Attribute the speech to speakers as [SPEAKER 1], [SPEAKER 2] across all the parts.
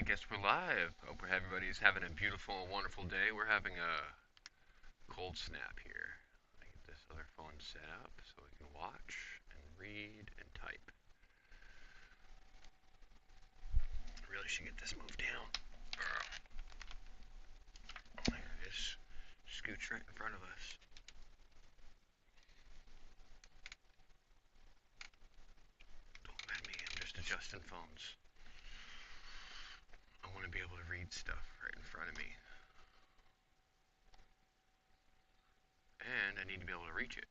[SPEAKER 1] I guess we're live. Hope everybody's having a beautiful and wonderful day. We're having a cold snap here. I get this other phone set up so we can watch and read and type. Really should get this moved down. There it is. Scooch right in front of us. Don't mind me, I'm just adjusting phones. I want to be able to read stuff right in front of me. And I need to be able to reach it.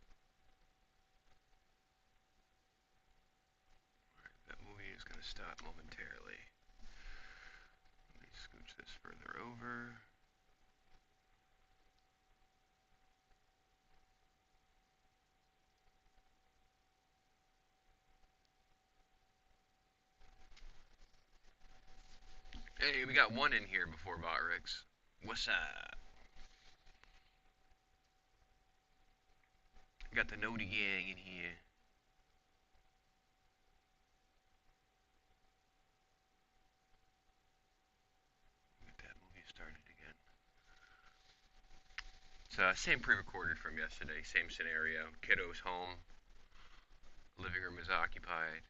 [SPEAKER 1] Alright, that movie is going to stop momentarily. Let me scooch this further over. Hey, we got one in here before Botrix. What's up? We got the Noti gang in here. Get that movie started again. It's same pre-recorded from yesterday, same scenario. Kiddo's home. Living room is occupied.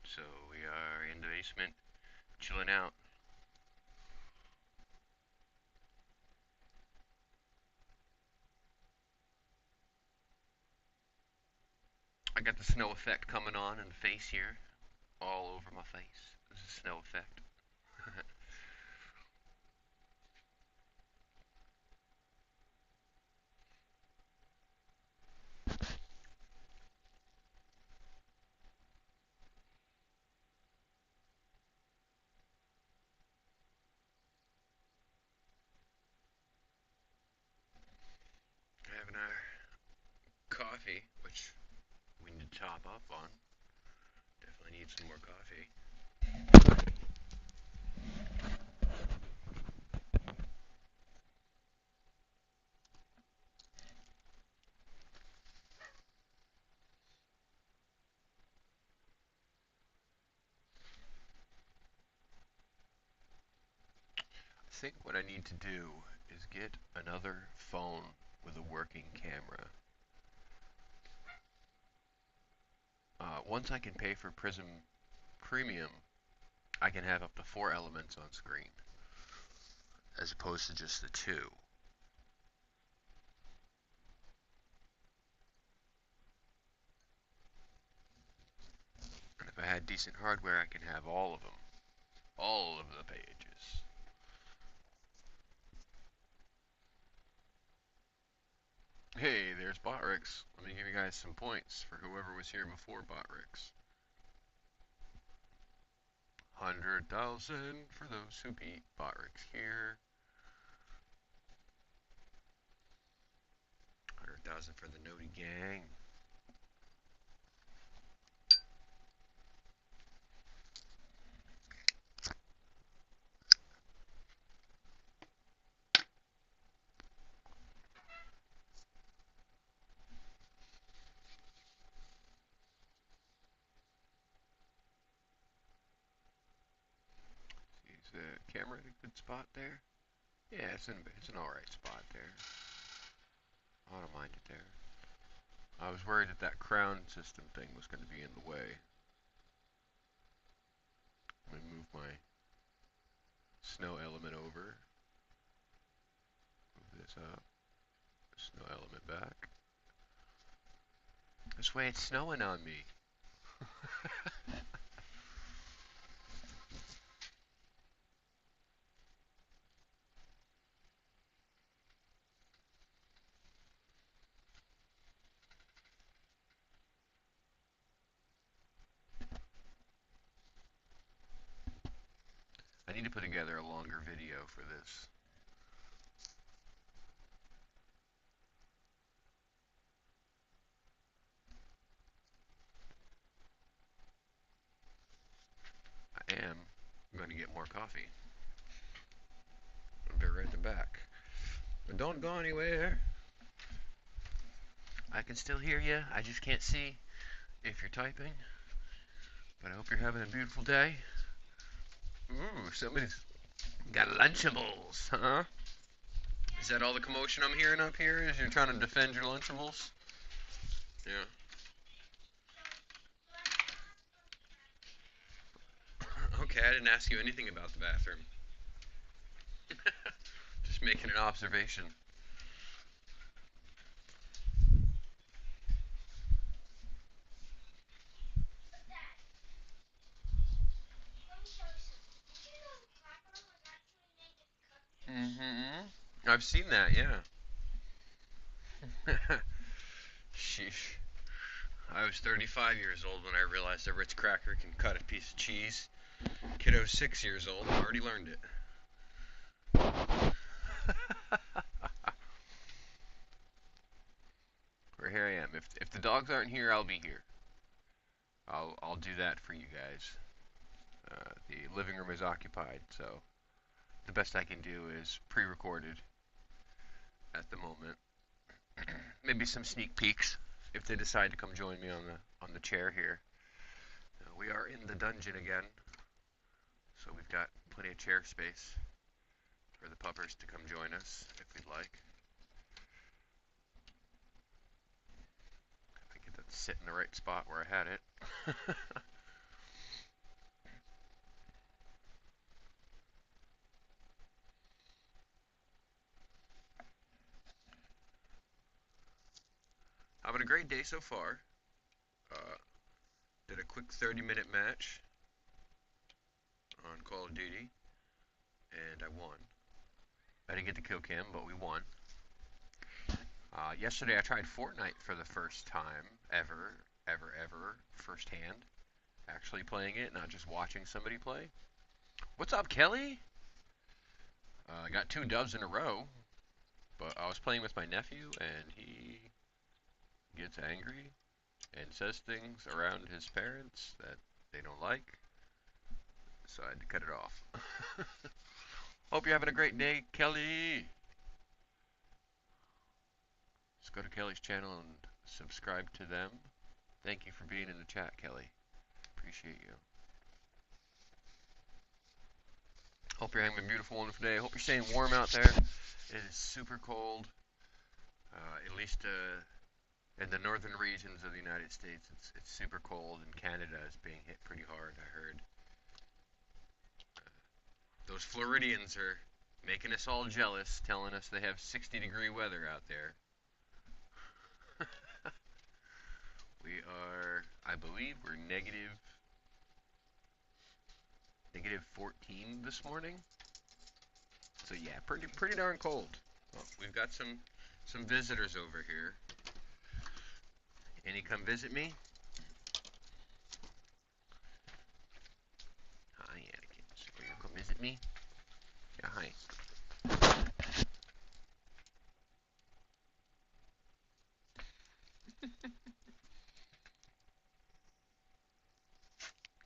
[SPEAKER 1] So we are in the basement, chilling out. I got the snow effect coming on in the face here. All over my face. This is snow effect. Having our coffee, which we need to top up on. Definitely need some more coffee. I think what I need to do is get another phone with a working camera. Once I can pay for Prism Premium, I can have up to 4 elements on screen, as opposed to just the 2. And if I had decent hardware, I can have all of them. All of the pages. Hey, there's Botrix. Let me give you guys some points for whoever was here before Botrix. 100,000 for those who beat Botrix here. 100,000 for the Noti gang. Is the camera in a good spot there? Yeah, it's an alright spot there. I don't mind it there. I was worried that crown system thing was going to be in the way. Let me move my snow element over. Move this up. Snow element back. This way it's snowing on me. I need to put together a longer video for this. I am going to get more coffee. I'll be right back. But don't go anywhere. I can still hear you. I just can't see if you're typing. But I hope you're having a beautiful day. Ooh, somebody's Got Lunchables, huh? Is that all the commotion I'm hearing up here? Is you're trying to defend your Lunchables? Yeah. Okay, I didn't ask you anything about the bathroom. Just making an observation. Mm-hmm. I've seen that, yeah. Sheesh. I was 35 years old when I realized a Ritz cracker can cut a piece of cheese. Kiddo's 6 years old and already learned it. Or here I am. If the dogs aren't here, I'll be here. I'll do that for you guys. The living room is occupied, so the best I can do is pre-recorded at the moment. Maybe some sneak peeks if they decide to come join me on the chair here. We are in the dungeon again, so we've got plenty of chair space for the puppers to come join us if they'd like. If I get that to sit in the right spot where I had it. Having a great day so far. Uh, did a quick 30-minute match on Call of Duty, and I won. I didn't get the kill cam, but we won. Yesterday I tried Fortnite for the first time ever, firsthand. Actually playing it, not just watching somebody play. What's up, Kelly? I got 2 dubs in a row, but I was playing with my nephew, and he gets angry and says things around his parents that they don't like, so I had to cut it off. Hope you're having a great day, Kelly. Just go to Kelly's channel and subscribe to them. Thank you for being in the chat, Kelly. Appreciate you. Hope you're having a beautiful, wonderful day. Hope you're staying warm out there. It is super cold, at least in the northern regions of the United States. It's super cold, and Canada is being hit pretty hard, I heard. Those Floridians are making us all jealous, telling us they have 60-degree weather out there. We are, I believe, we're negative 14 this morning. So yeah, pretty darn cold. Well, we've got some visitors over here. Any come visit me? Hi, Anakin. Will you come visit me? Yeah, hi.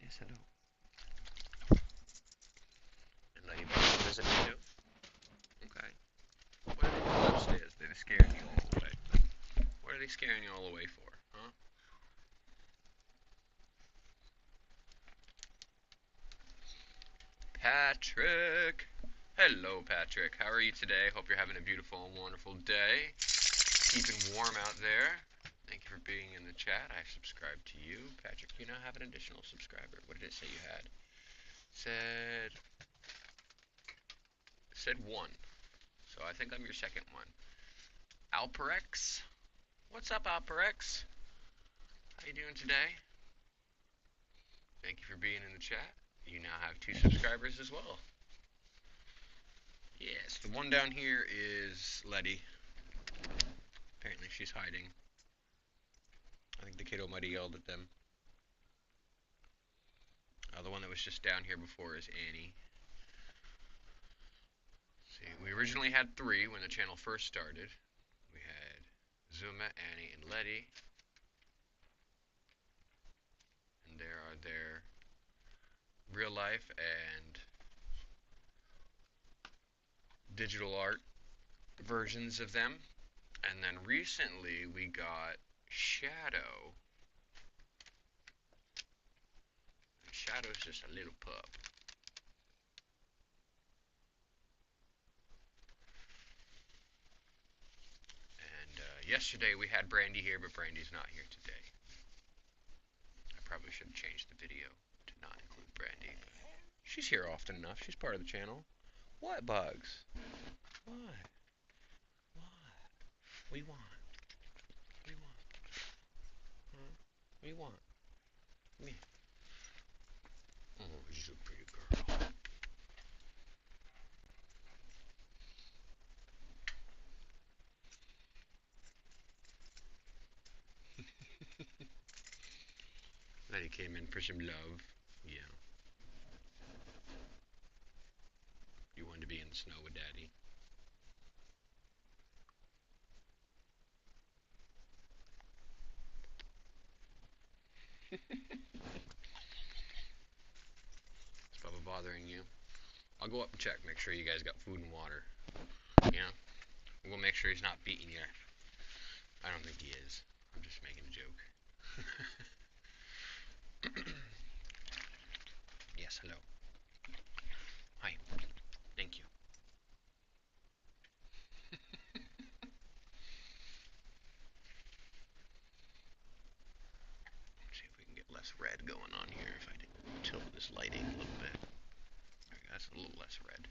[SPEAKER 1] Yes, hello. And now you come visit me too? Okay. What are they doing upstairs? They're scaring you all away. What are they scaring you all away for, huh? Patrick! Hello, Patrick. How are you today? Hope you're having a beautiful and wonderful day. Keeping warm out there. Thank you for being in the chat. I subscribed to you. Patrick, you now have an additional subscriber. What did it say you had? Said 1. So I think I'm your second one. Alperex? What's up, Alperex? How you doing today? Thank you for being in the chat. You now have 2 subscribers as well. Yes, the one down here is Letty. Apparently she's hiding. I think the kiddo might have yelled at them. The one that was just down here before is Annie. See, we originally had 3 when the channel first started. We had Zuma, Annie, and Letty. And there are their real life and digital art versions of them. And then recently we got Shadow. And Shadow's just a little pup. Yesterday we had Brandy here, but Brandy's not here today. I probably should have changed the video to not include Brandy, but she's here often enough. She's part of the channel. What, Bugs? What? What? What do you want? What do you want? Huh? What do you want? Come here. Oh, she's a pretty girl. Letty came in for some love. Yeah. You wanted to be in the snow with Daddy. Is Bubba bothering you? I'll go up and check, make sure you guys got food and water. Yeah? We'll make sure he's not beating you. I don't think he is. I'm just making a joke. Yes, hello. Hi. Thank you. Let's see if we can get less red going on here if I tilt this lighting a little bit. There we go, that's a little less red.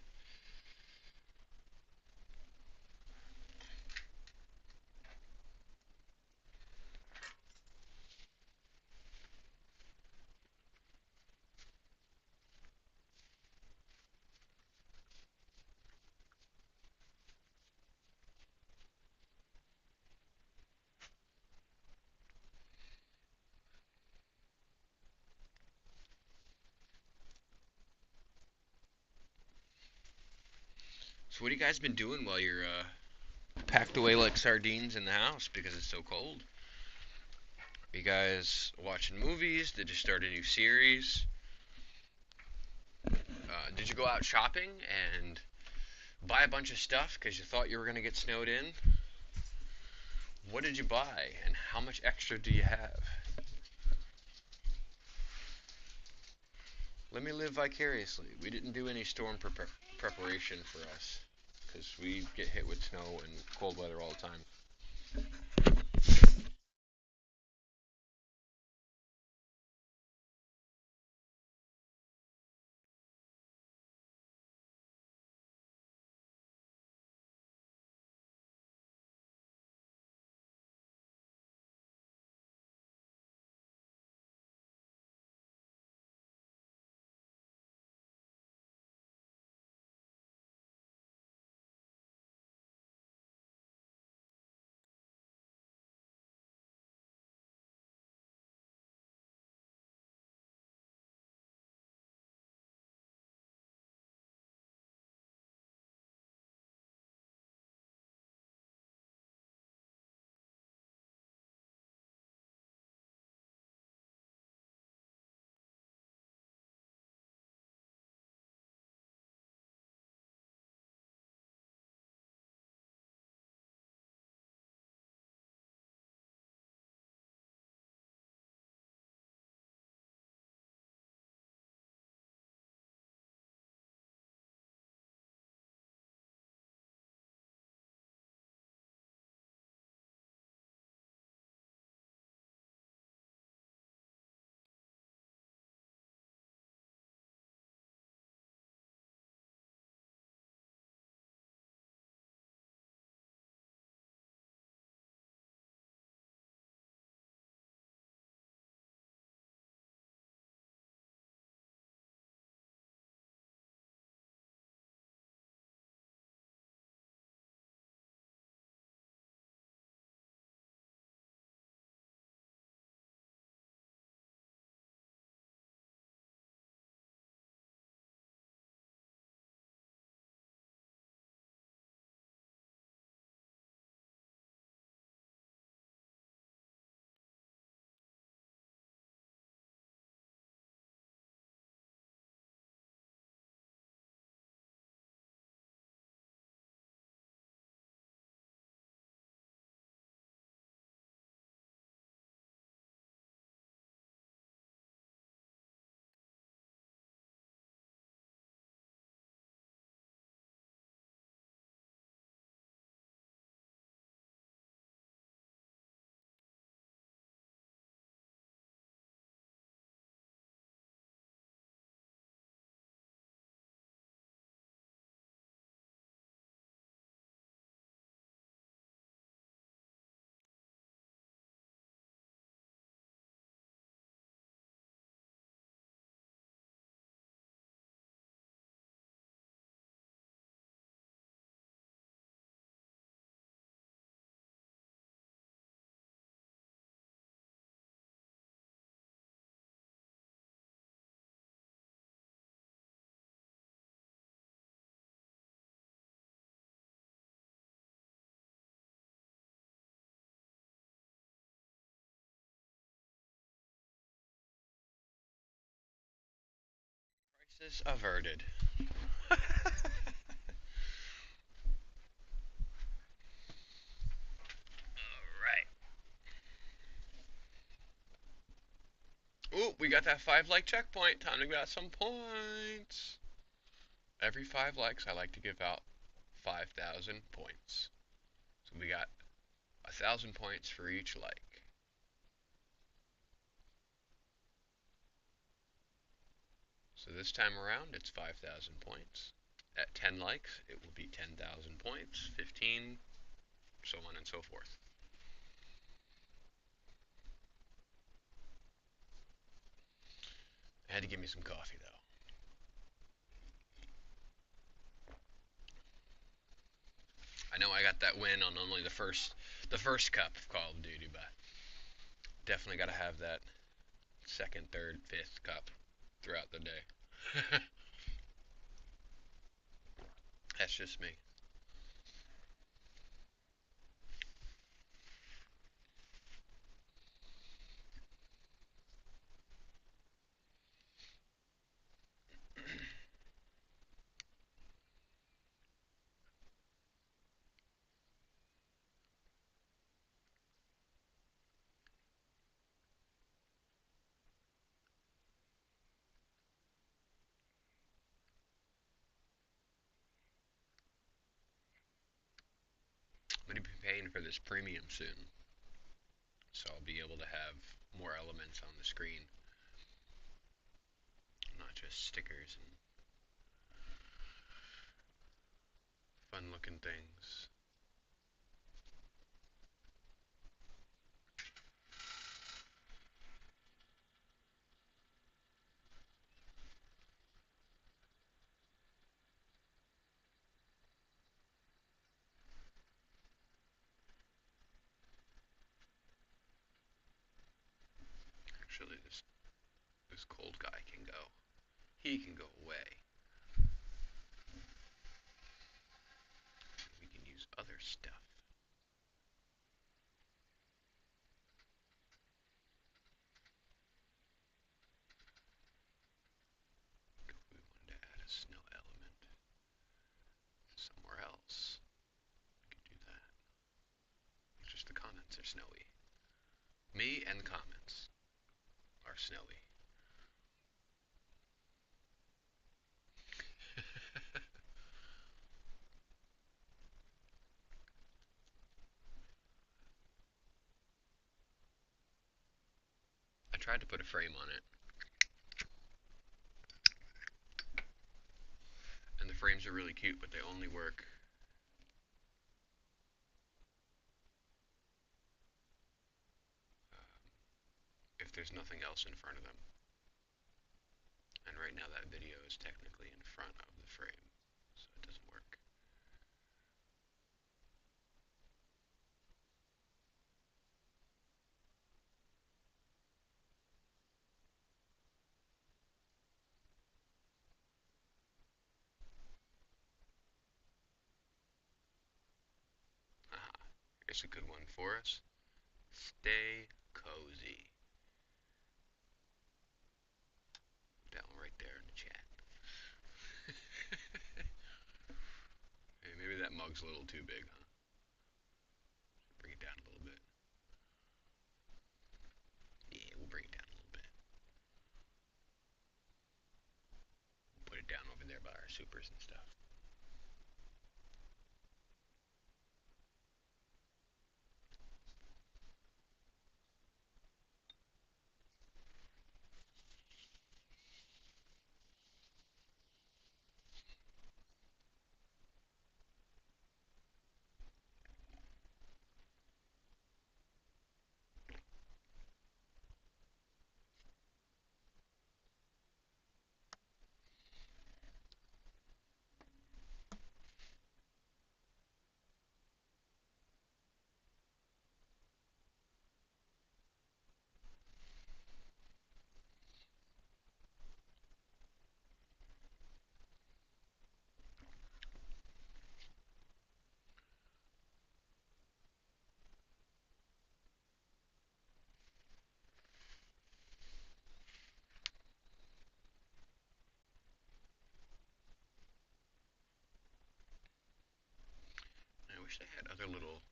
[SPEAKER 1] So what have you guys been doing while you're packed away like sardines in the house because it's so cold? Are you guys watching movies? Did you start a new series? Did you go out shopping and buy a bunch of stuff because you thought you were going to get snowed in? What did you buy and how much extra do you have? Let me live vicariously. We didn't do any storm preparation for us because we get hit with snow and cold weather all the time. Crisis averted. Alright. Ooh, we got that 5 like checkpoint. Time to get some points. Every 5 likes, I like to give out 5,000 points. So we got 1,000 points for each like. So this time around, it's 5,000 points. At 10 likes, it will be 10,000 points, 15, so on and so forth. I had to give me some coffee though. I know I got that win on only the first cup of Call of Duty, but definitely got to have that second, third, fifth cup throughout the day. That's just me. I'm going to be paying for this premium soon, so I'll be able to have more elements on the screen, not just stickers and fun looking things. Actually, this cold guy can go. He can go away. We can use other stuff. If we wanted to add a snow element somewhere else, we could do that. Just the comments are snowy. Me and the comments are snowy. I tried to put a frame on it, and the frames are really cute, but they only work if there's nothing else in front of them. And right now that video is technically in front of the frame, so it doesn't work. Haha, here's a good one for us. Stay cozy. Down right there in the chat. Hey, maybe that mug's a little too big, huh? Bring it down a little bit. Yeah, we'll bring it down a little bit. We'll put it down over there by our supers and stuff. wish they had other little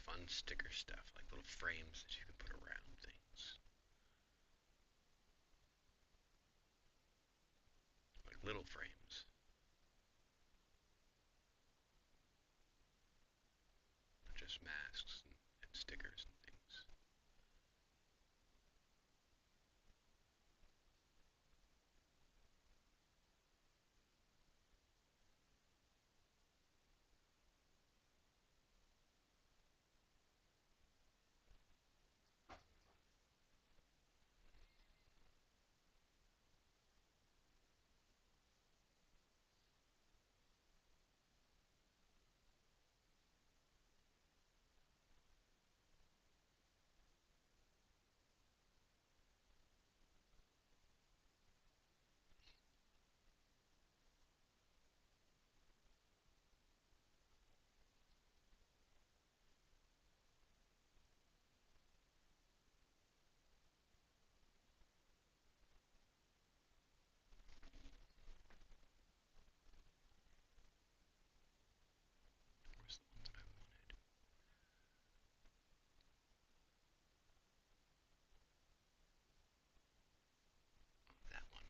[SPEAKER 1] fun sticker stuff, like little frames that you can put around things. Like little frames. Just masks and stickers and things. Where's the one that I wanted? Oh, that one.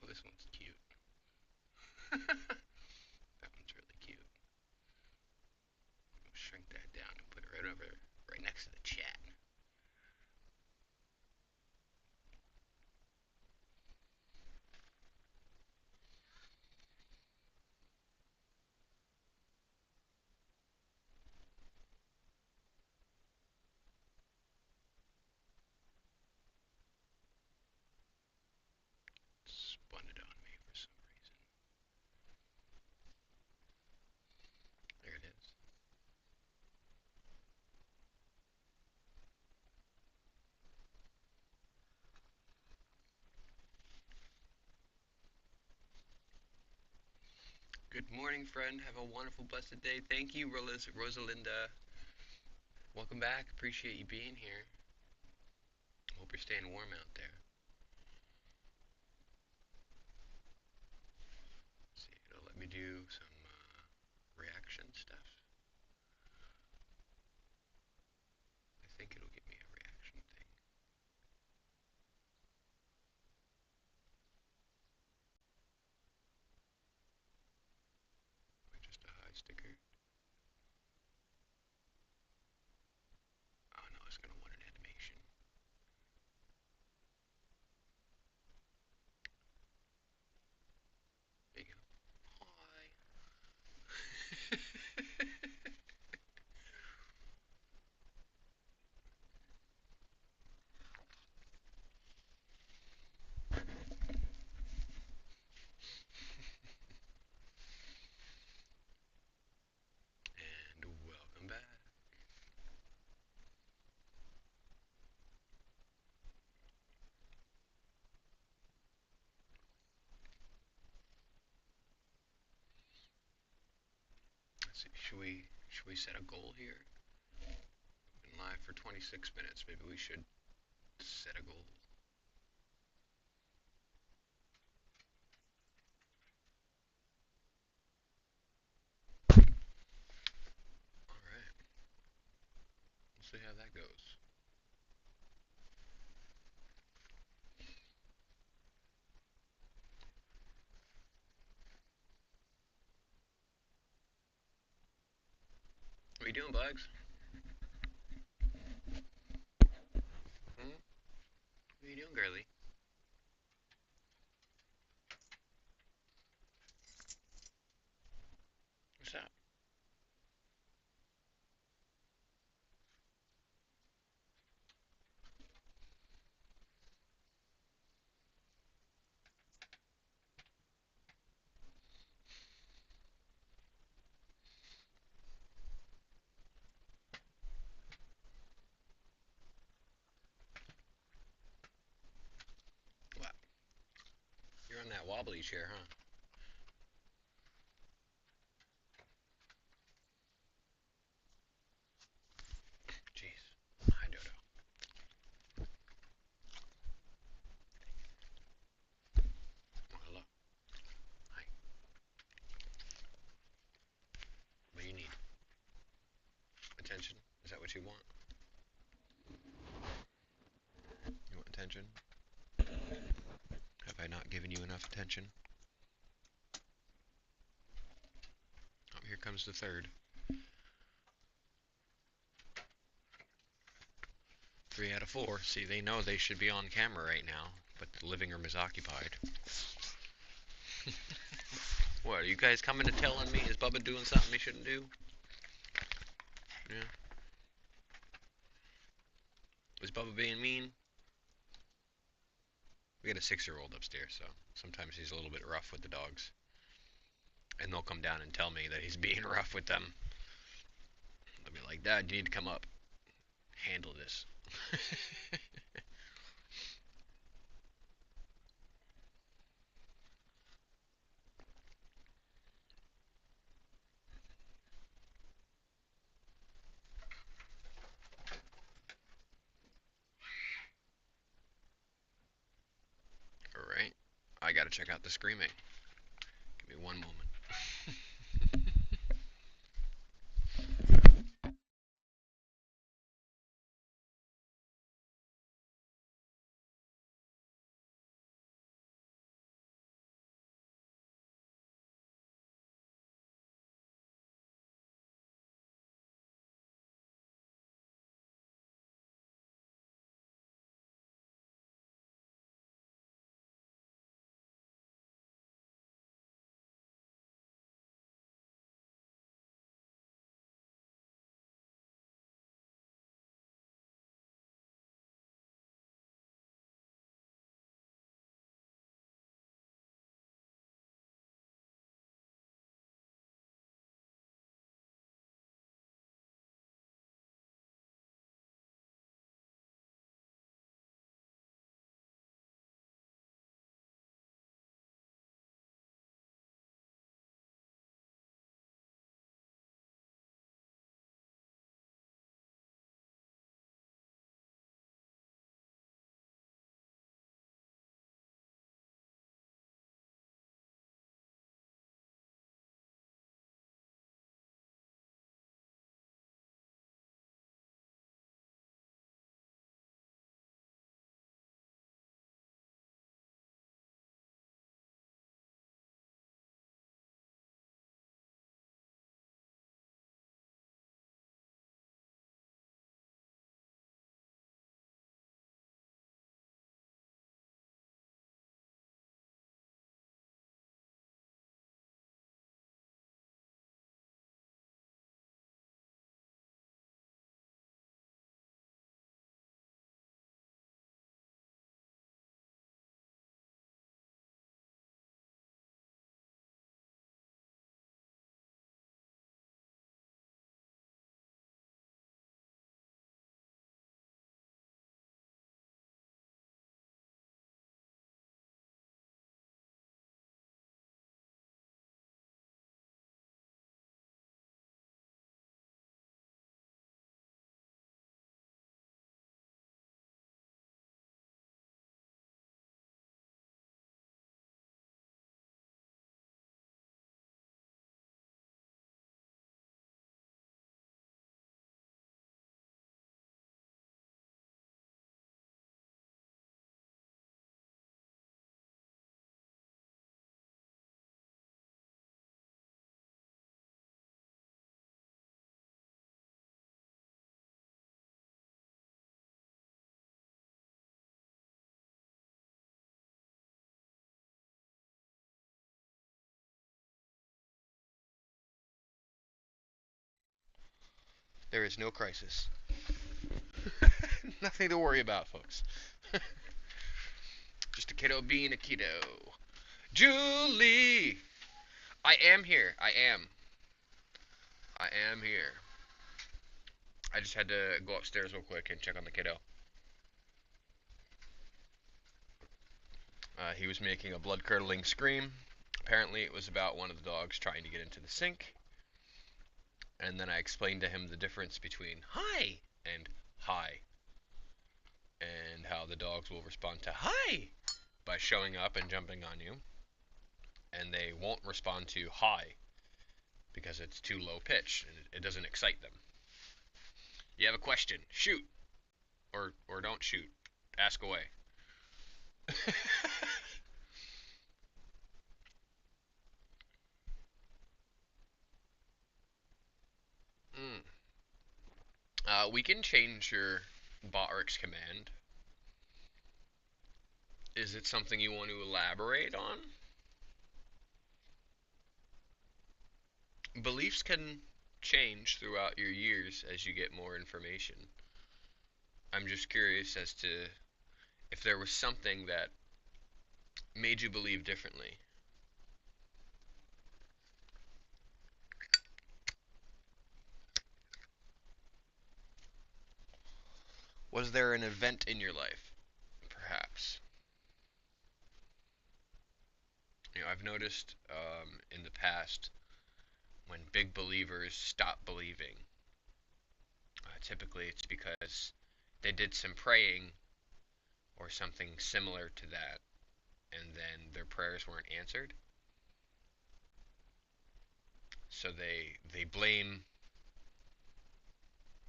[SPEAKER 1] Oh, this one's cute. That one's really cute. I'll shrink that down and put it right over, right next to the chat. Spun it on me for some reason. There it is. Good morning, friend. Have a wonderful, blessed day. Thank you, Rosalinda. Welcome back. Appreciate you being here. Hope you're staying warm out there. Let's see, it'll let me do some reaction stuff. I think it'll give me a reaction thing. Or just a high sticker. Oh no, it's gonna want an animation. There you go. Hi. Should we set a goal here? Been live for 26 minutes. Maybe we should set a goal. All right. We'll see how that goes. What are you doing, Bugs? Hmm? What are you doing, girly? What's up? What? You're on that wobbly chair, huh? Jeez. Hi, Dodo. Oh, hello. Hi. What do you need? Attention? Is that what you want? You want attention? Have I not given you enough attention? Oh, here comes the third. 3 out of 4. See, they know they should be on camera right now, but the living room is occupied. What, are you guys coming to telling me? Is Bubba doing something he shouldn't do? Yeah. Is Bubba being mean? We got a 6-year-old upstairs, so sometimes he's a little bit rough with the dogs. And they'll come down and tell me that he's being rough with them. They'll be like, Dad, you need to come up. Handle this. Alright. I gotta check out the screaming. Give me one moment. There is no crisis. Nothing to worry about, folks. Just a kiddo being a kiddo. Julie! I am here. I am. I am here. I just had to go upstairs real quick and check on the kiddo. He was making a blood curdling scream. Apparently, it was about one of the dogs trying to get into the sink. And then I explained to him the difference between hi and hi, and how the dogs will respond to hi by showing up and jumping on you, and they won't respond to hi because it's too low pitch and it doesn't excite them. You have a question, shoot, or don't shoot, ask away. Mm. We can change your Botrix command. Is it something you want to elaborate on? Beliefs can change throughout your years as you get more information. I'm just curious as to if there was something that made you believe differently. Was there an event in your life, perhaps? I've noticed in the past when big believers stop believing, typically it's because they did some praying or something similar to that, and then their prayers weren't answered. So they blame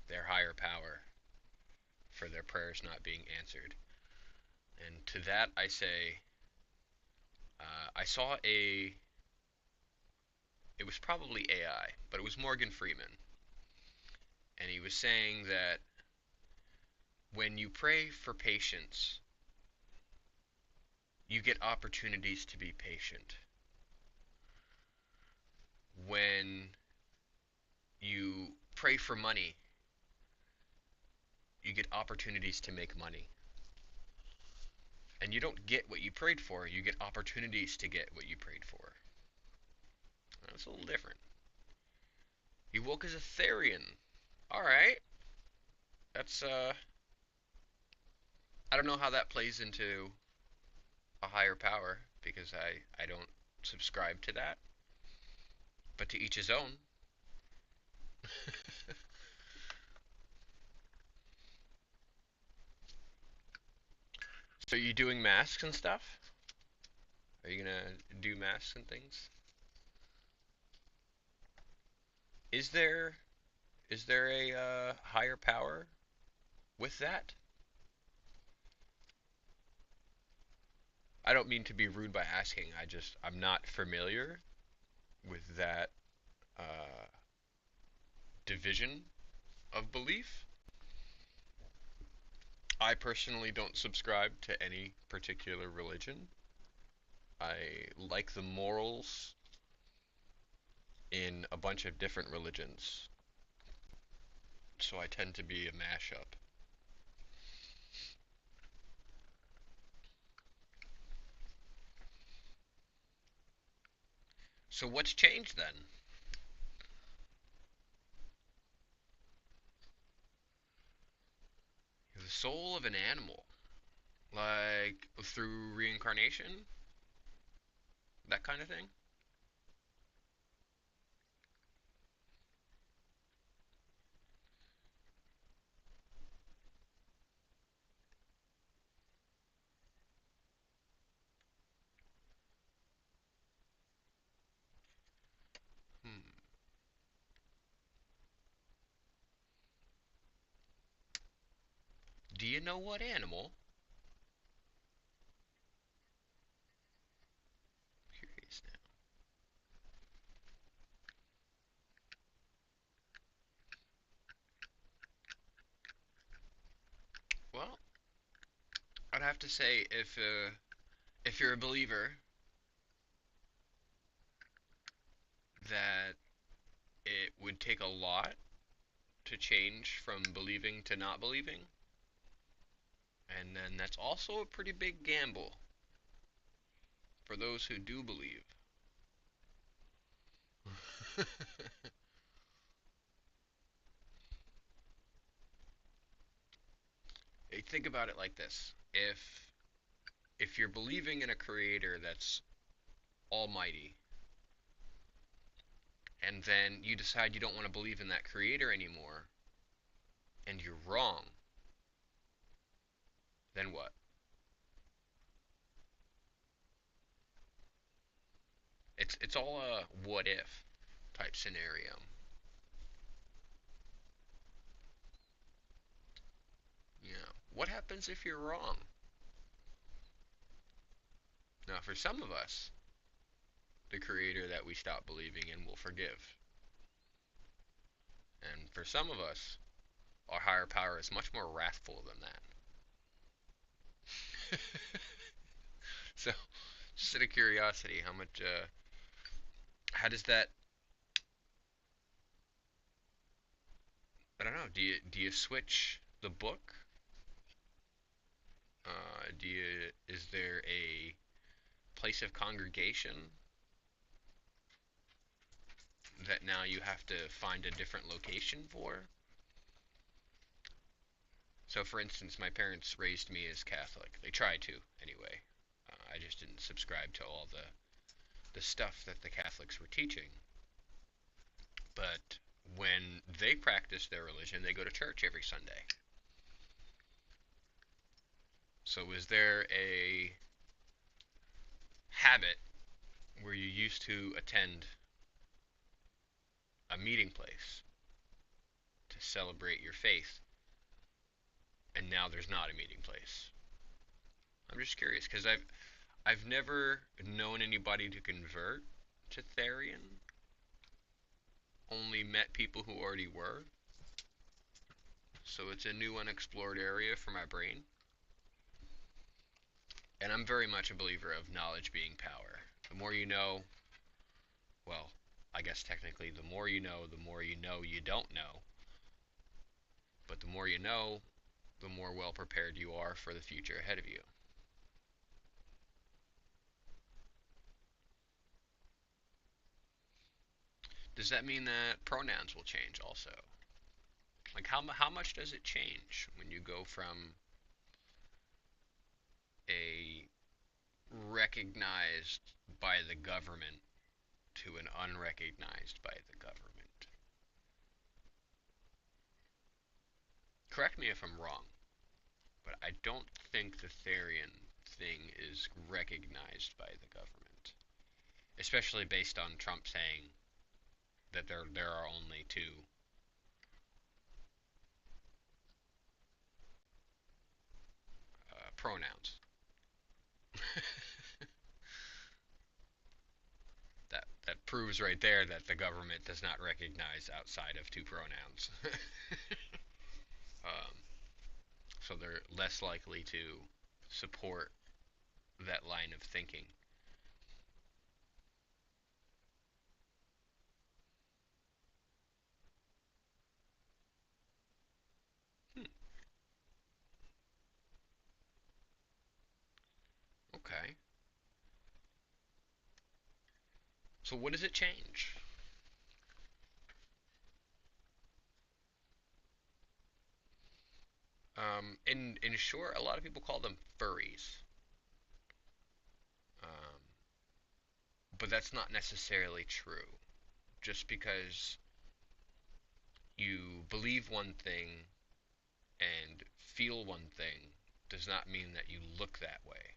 [SPEAKER 1] their higher power for their prayers not being answered. And to that I say, I saw it was probably AI, but it was Morgan Freeman. And he was saying that when you pray for patience, you get opportunities to be patient. When you pray for money, you get opportunities to make money. And you don't get what you prayed for, you get opportunities to get what you prayed for. That's a little different. You woke as a Therian. Alright. That's, I don't know how that plays into a higher power, because I don't subscribe to that. But to each his own. So you doing masks and stuff? Are you gonna do masks and things? Is there is there a higher power with that? I don't mean to be rude by asking. I'm not familiar with that uh, division of belief. I personally don't subscribe to any particular religion. I like the morals in a bunch of different religions, so I tend to be a mashup. So what's changed then? The soul of an animal, like through reincarnation, that kind of thing. Hmm. Do you know what animal? I'm curious now. Well, I'd have to say if you're a believer that it would take a lot to change from believing to not believing. And then that's also a pretty big gamble for those who do believe. Think about it like this. If you're believing in a creator that's almighty, and then you decide you don't want to believe in that creator anymore, and you're wrong, then what? It's all a what if type scenario. Yeah. What happens if you're wrong? Now, for some of us, the creator that we stop believing in will forgive. And for some of us, our higher power is much more wrathful than that. So, just out of curiosity, how does that, I don't know, do you switch the book? Is there a place of congregation that now you have to find a different location for? So, for instance, my parents raised me as Catholic. They tried to, anyway. I just didn't subscribe to all the stuff that the Catholics were teaching. But when they practice their religion, they go to church every Sunday. So, is there a habit where you used to attend a meeting place to celebrate your faith, and now there's not a meeting place? I'm just curious because I've never known anybody to convert to Therian. Only met people who already were. So it's a new unexplored area for my brain. And I'm very much a believer of knowledge being power. The more you know, well, I guess technically the more you know you don't know. But the more you know, the more well prepared you are for the future ahead of you. Does that mean that pronouns will change also? Like how much does it change when you go from a recognized by the government to an unrecognized by the government? Correct me if I'm wrong, but I don't think the Therian thing is recognized by the government, especially based on Trump saying that there are only two pronouns. That proves right there that the government does not recognize outside of two pronouns. um, so they're less likely to support that line of thinking. Hmm, okay. So what does it change? In short, a lot of people call them furries, um, but that's not necessarily true. Just because you believe one thing and feel one thing does not mean that you look that way.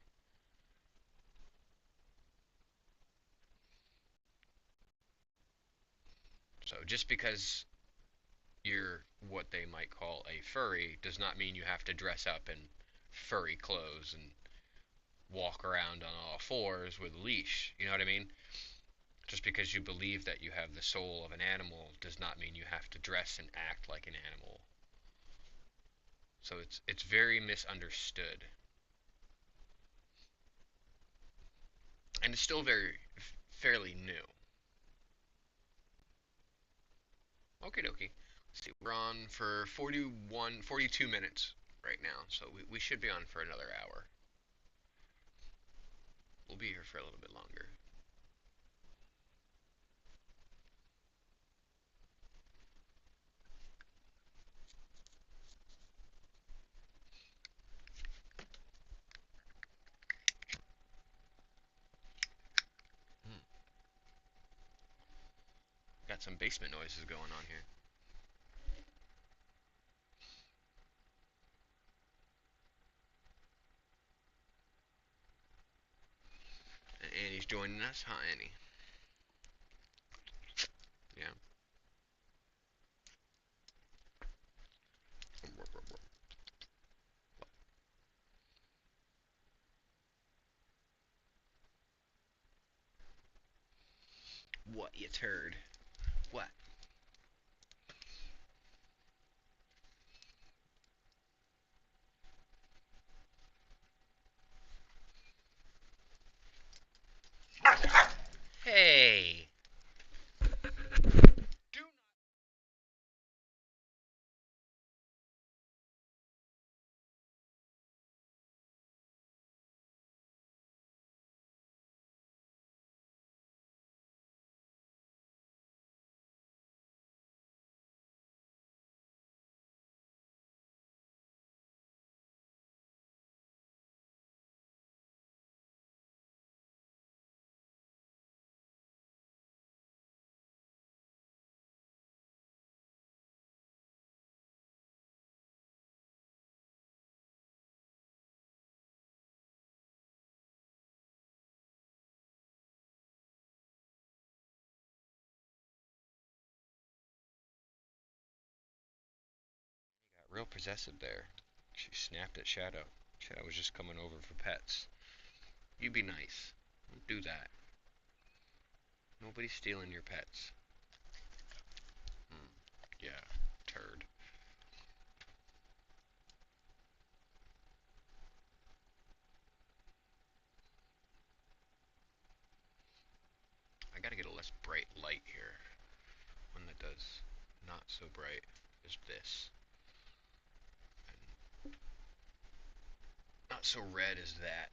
[SPEAKER 1] So just because you're what they might call a furry does not mean you have to dress up in furry clothes and walk around on all fours with a leash. You know what I mean? Just because you believe that you have the soul of an animal does not mean you have to dress and act like an animal. So it's very misunderstood, and it's still very fairly new. Okie dokie. See, we're on for 41, 42 minutes right now, so we should be on for another hour. We'll be here for a little bit longer. Hmm. Got some basement noises going on here. And Annie's joining us, huh, Annie? Yeah. What, you turd? What? Hey! Do got real possessive there. She snapped at Shadow. Shadow was just coming over for pets. You be nice. Don't do that. Nobody's stealing your pets. Hmm. Yeah, turd. I gotta get a less bright light here. One that does not so bright as this. And not so red as that.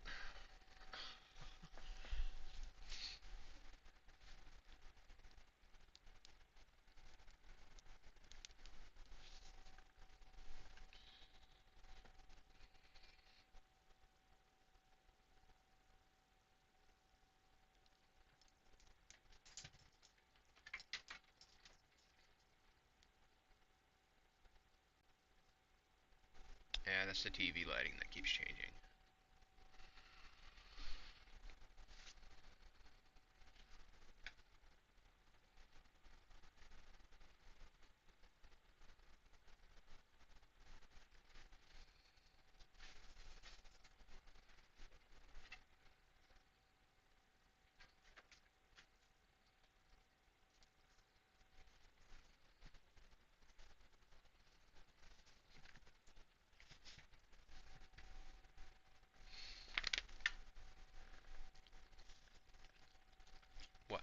[SPEAKER 1] Yeah, that's the TV lighting that keeps changing. What?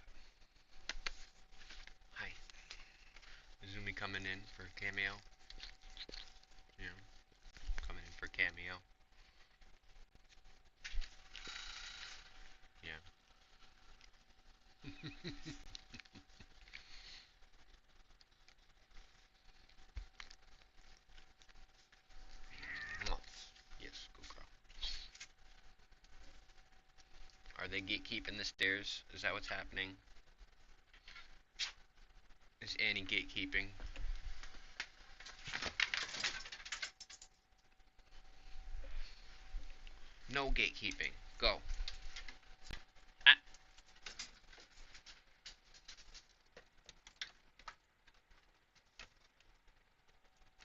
[SPEAKER 1] Hi. Izumi coming in for cameo? Yeah, coming in for cameo. Yeah. Yes, go girl. Are they gatekeeping the stairs? Is that what's happening? Is Annie gatekeeping? No gatekeeping. Go. Ah,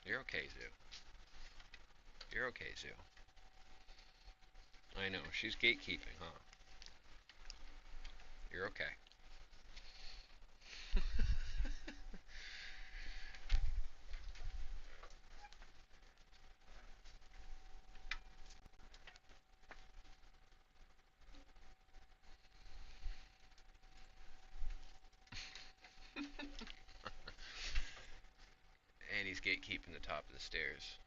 [SPEAKER 1] you're okay, Zoo. You're okay, Zoo. I know, she's gatekeeping, huh? You're okay. gatekeeping the top of the stairs.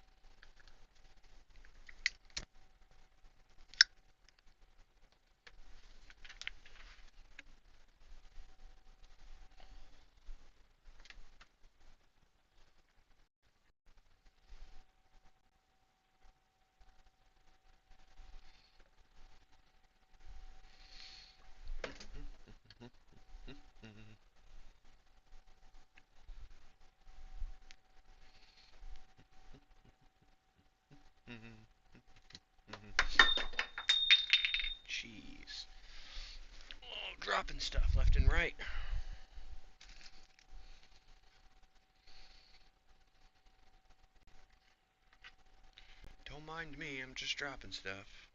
[SPEAKER 1] Jeez. Oh, dropping stuff left and right. Don't mind me, I'm just dropping stuff.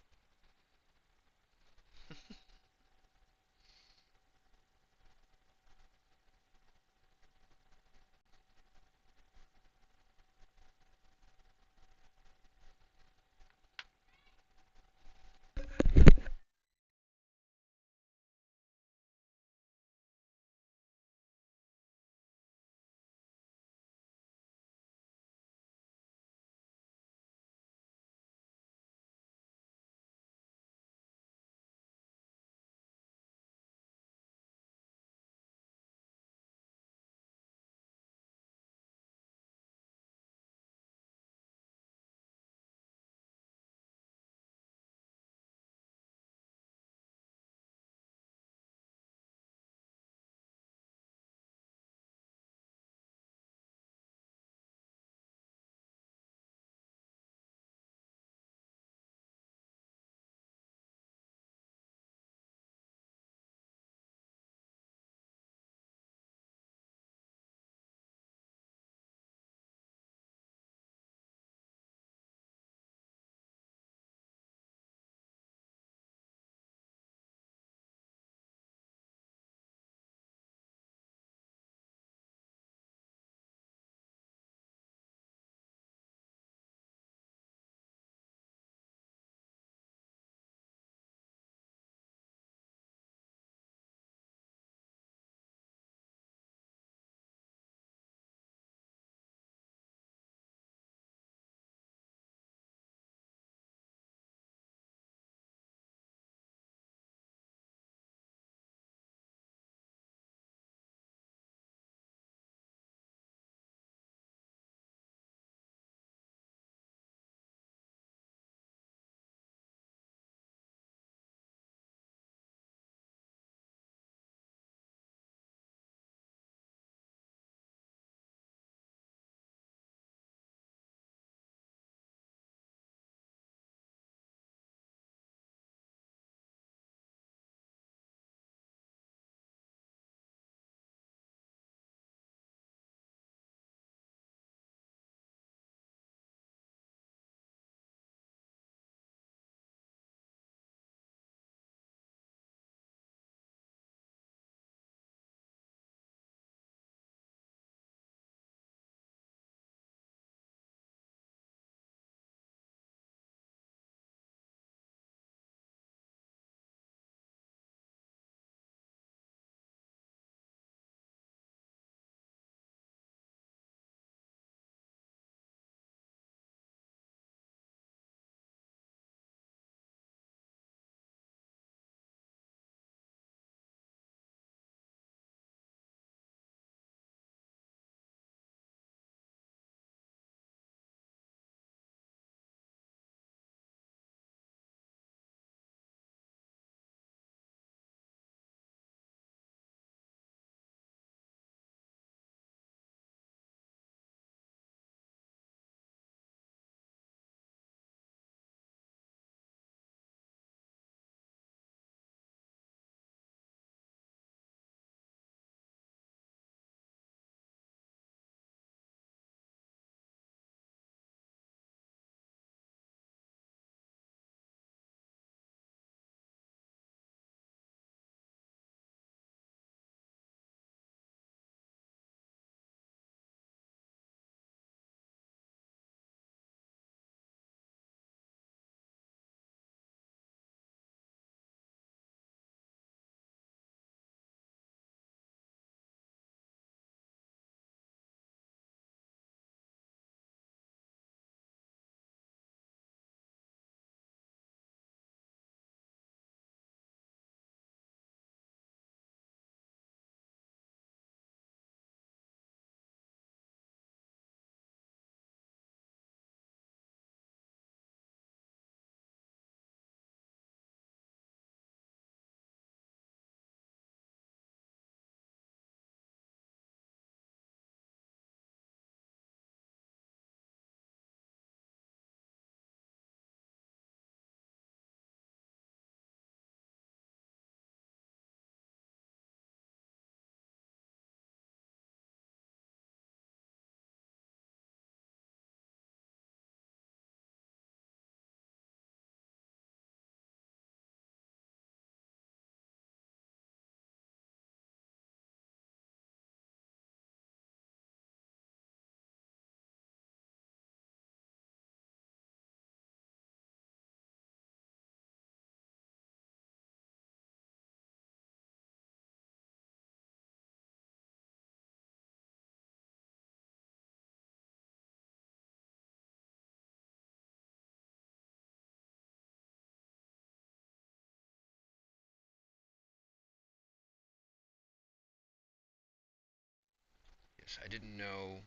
[SPEAKER 1] I didn't know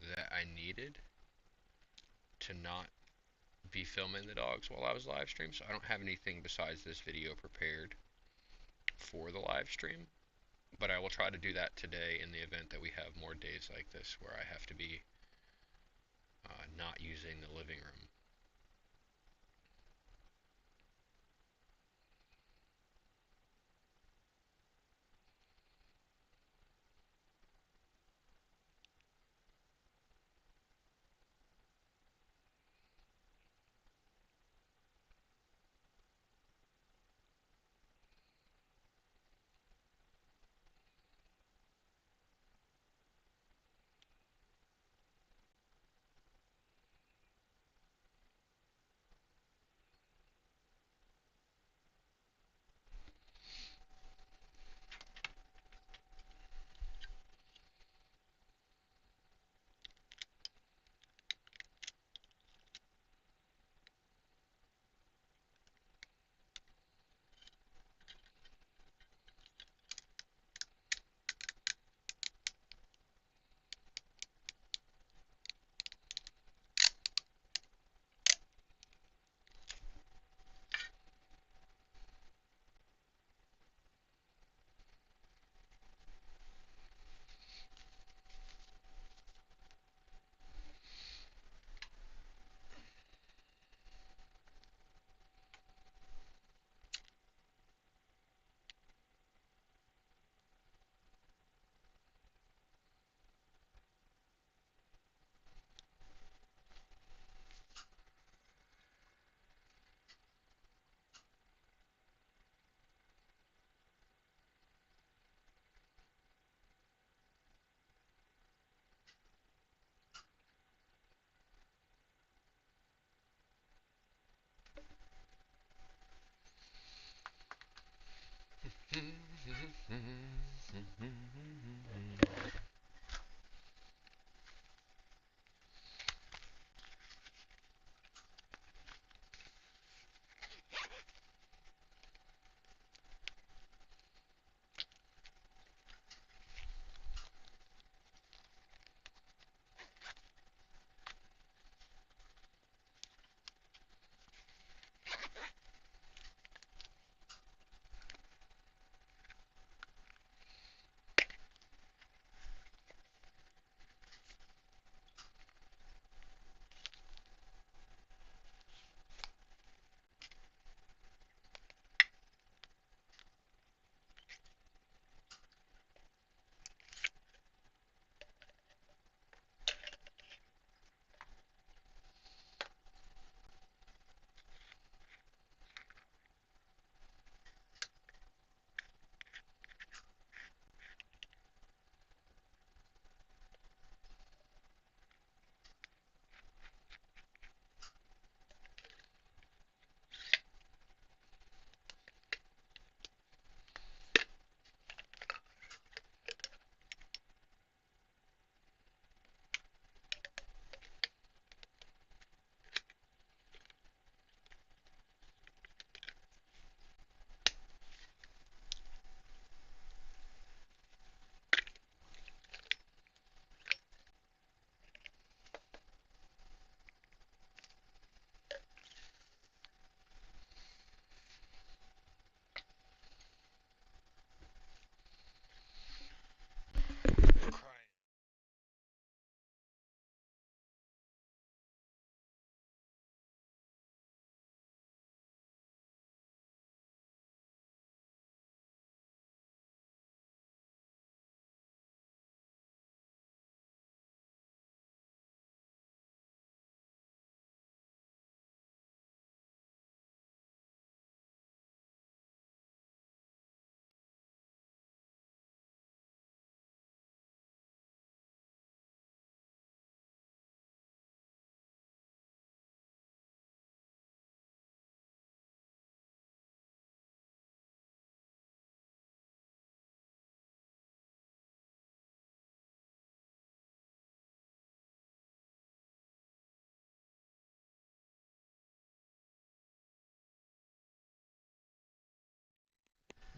[SPEAKER 1] that I needed to not be filming the dogs while I was live streaming, so I don't have anything besides this video prepared for the live stream. But I will try to do that today in the event that we have more days like this where I have to be not using the living room.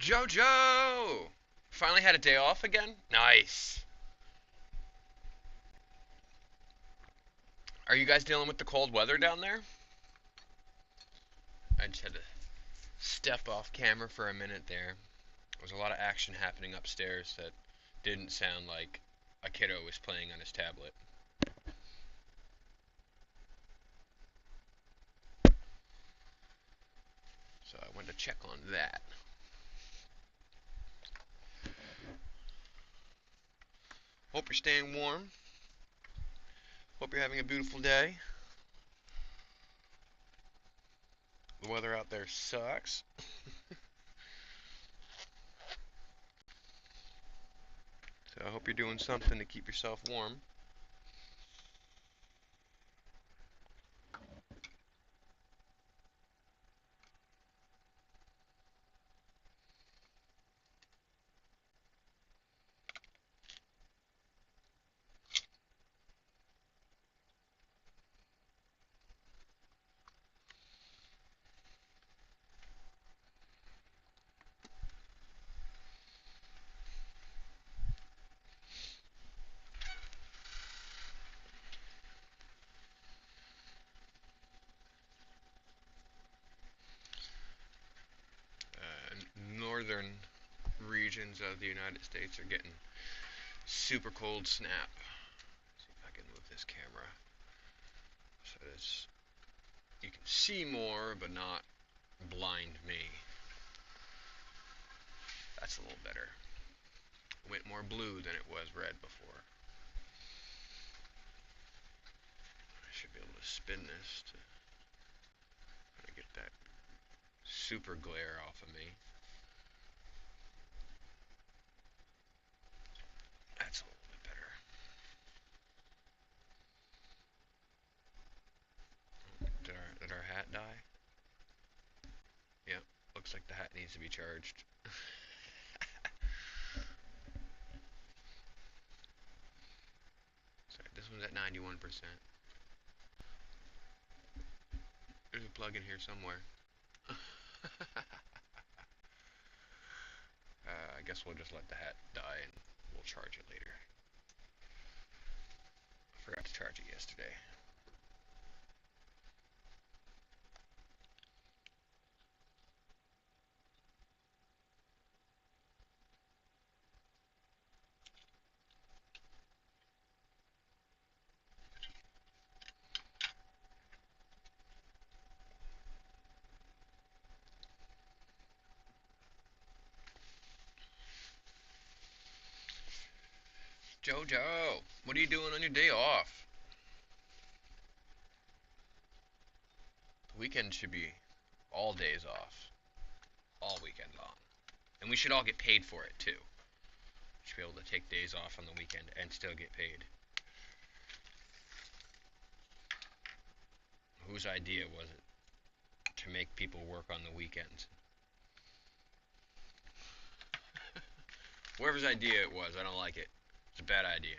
[SPEAKER 1] Jojo! Finally had a day off again? Nice. Are you guys dealing with the cold weather down there? I just had to step off camera for a minute there. There was a lot of action happening upstairs that didn't sound like a kiddo was playing on his tablet. So I went to check on that. Hope you're staying warm. Hope you're having a beautiful day. The weather out there sucks. So I hope you're doing something to keep yourself warm. Northern regions of the United States are getting super cold snap. Let's see if I can move this camera so it's, you can see more but not blind me. That's a little better. It went more blue than it was red before. I should be able to spin this to kind of get that super glare off of me. That's a little bit better. Did our hat die? Yep, looks like the hat needs to be charged. Sorry, this one's at 91%. There's a plug in here somewhere. I guess we'll just let the hat die and we'll charge it later. I forgot to charge it yesterday. Jojo, what are you doing on your day off? The weekend should be all days off, all weekend long. And we should all get paid for it too. We should be able to take days off on the weekend and still get paid. Whose idea was it to make people work on the weekends? Whoever's idea it was, I don't like it. It's a bad idea.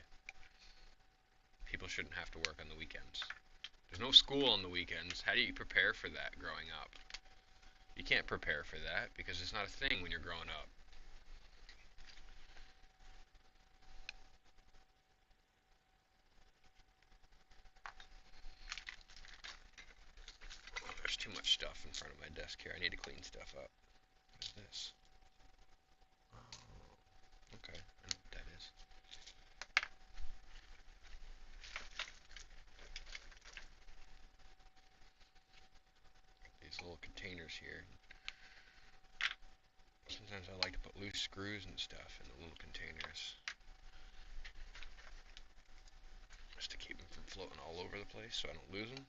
[SPEAKER 1] People shouldn't have to work on the weekends. There's no school on the weekends. How do you prepare for that growing up? You can't prepare for that because it's not a thing when you're growing up. Oh, there's too much stuff in front of my desk here. I need to clean stuff up. What is this? Oh, okay. I know what that is. These little containers here. Sometimes I like to put loose screws and stuff in the little containers, just to keep them from floating all over the place so I don't lose them.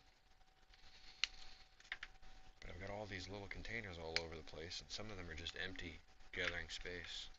[SPEAKER 1] But I've got all these little containers all over the place, and some of them are just empty, gathering space.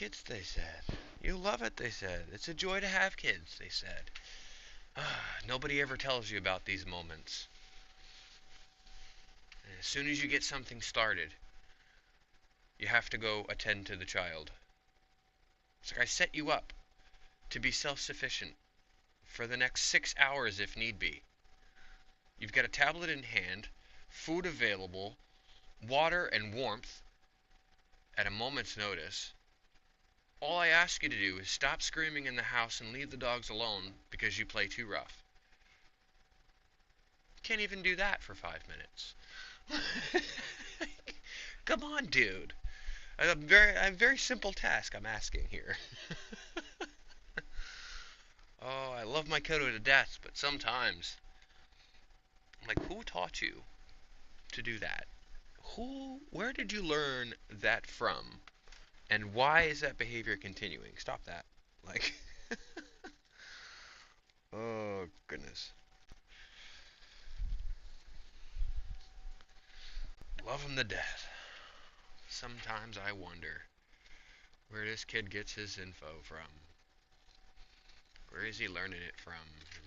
[SPEAKER 1] kids, they said. You love it, they said. It's a joy to have kids, they said. Nobody ever tells you about these moments. And as soon as you get something started, you have to go attend to the child. It's like I set you up to be self-sufficient for the next 6 hours if need be. You've got a tablet in hand, food available, water and warmth at a moment's notice. All I ask you to do is stop screaming in the house and leave the dogs alone because you play too rough. Can't even do that for 5 minutes. Come on, dude. A very simple task I'm asking here. Oh, I love my kiddo to death, but sometimes I'm like, who taught you to do that? Where did you learn that from? And why is that behavior continuing? Stop that. Like, oh, goodness. Love him to death. Sometimes I wonder where this kid gets his info from. Where is he learning it from?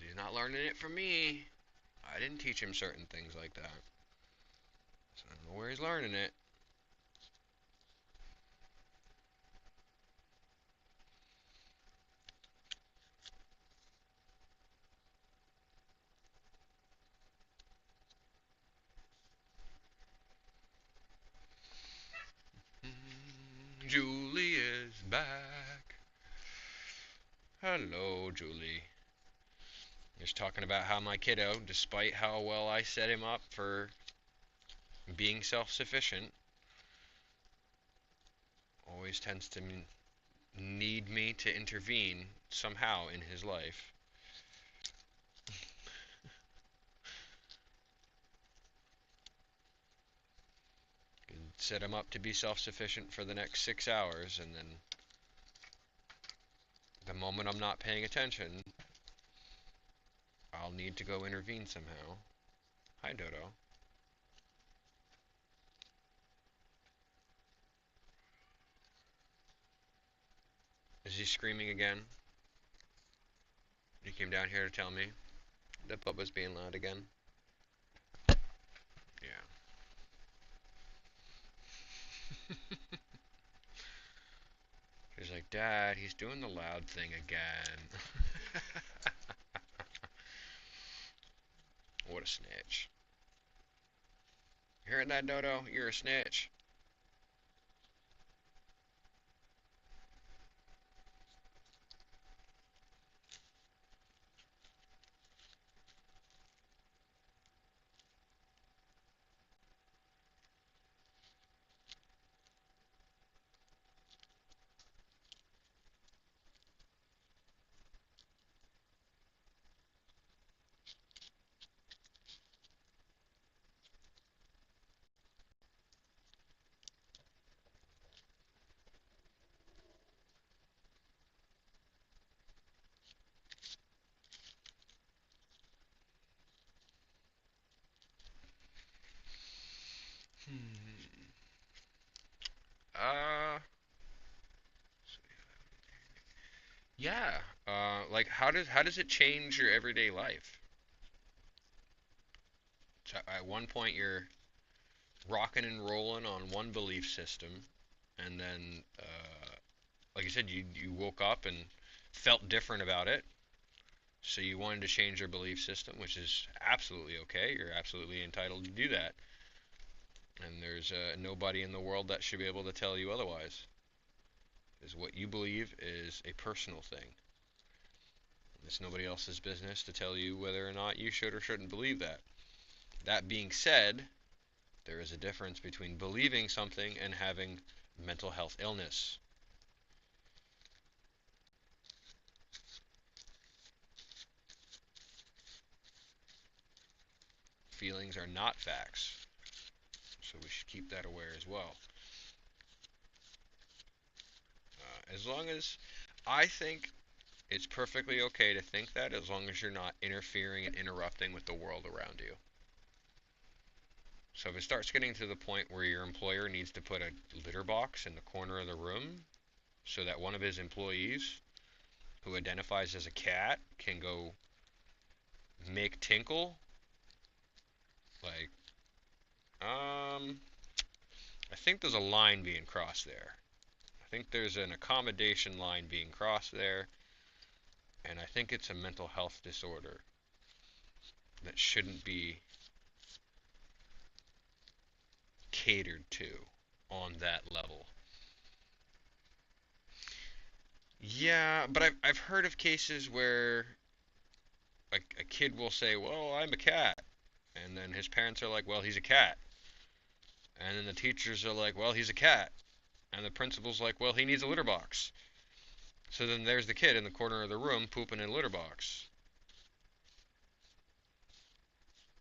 [SPEAKER 1] He's not learning it from me. I didn't teach him certain things like that. So I don't know where he's learning it. Julie is back. Hello, Julie. Just talking about how my kiddo, despite how well I set him up for being self-sufficient, always tends to need me to intervene somehow in his life. Set him up to be self-sufficient for the next 6 hours, and then the moment I'm not paying attention, I'll need to go intervene somehow. Hi, Dodo. Is he screaming again? He came down here to tell me that Bubba's being loud again. Yeah. He's like, Dad, he's doing the loud thing again. What a snitch. You hearing that, Dodo? You're a snitch. Hmm. Uh, yeah. Like how does it change your everyday life? So at one point you're rocking and rolling on one belief system, and then, like I said, you woke up and felt different about it, so you wanted to change your belief system, which is absolutely okay. You're absolutely entitled to do that, and there's nobody in the world that should be able to tell you otherwise. Is what you believe is a personal thing. It's nobody else's business to tell you whether or not you should or shouldn't believe that. That being said, there is a difference between believing something and having mental health illness. Feelings are not facts, so we should keep that aware as well. As long as I think it's perfectly okay to think that, as long as you're not interfering and interrupting with the world around you. So if it starts getting to the point where your employer needs to put a litter box in the corner of the room,
[SPEAKER 2] so that one of his employees who identifies as a cat can go make tinkle. Like, I think there's a line being crossed there. I think there's an accommodation line being crossed there, and I think it's a mental health disorder that shouldn't be catered to on that level. Yeah, but I've heard of cases where a kid will say, "Well, I'm a cat," and then his parents are like, "Well, he's a cat," and then the teachers are like, "Well, he's a cat," and the principal's like, "Well, he needs a litter box." So then there's the kid in the corner of the room pooping in a litter box.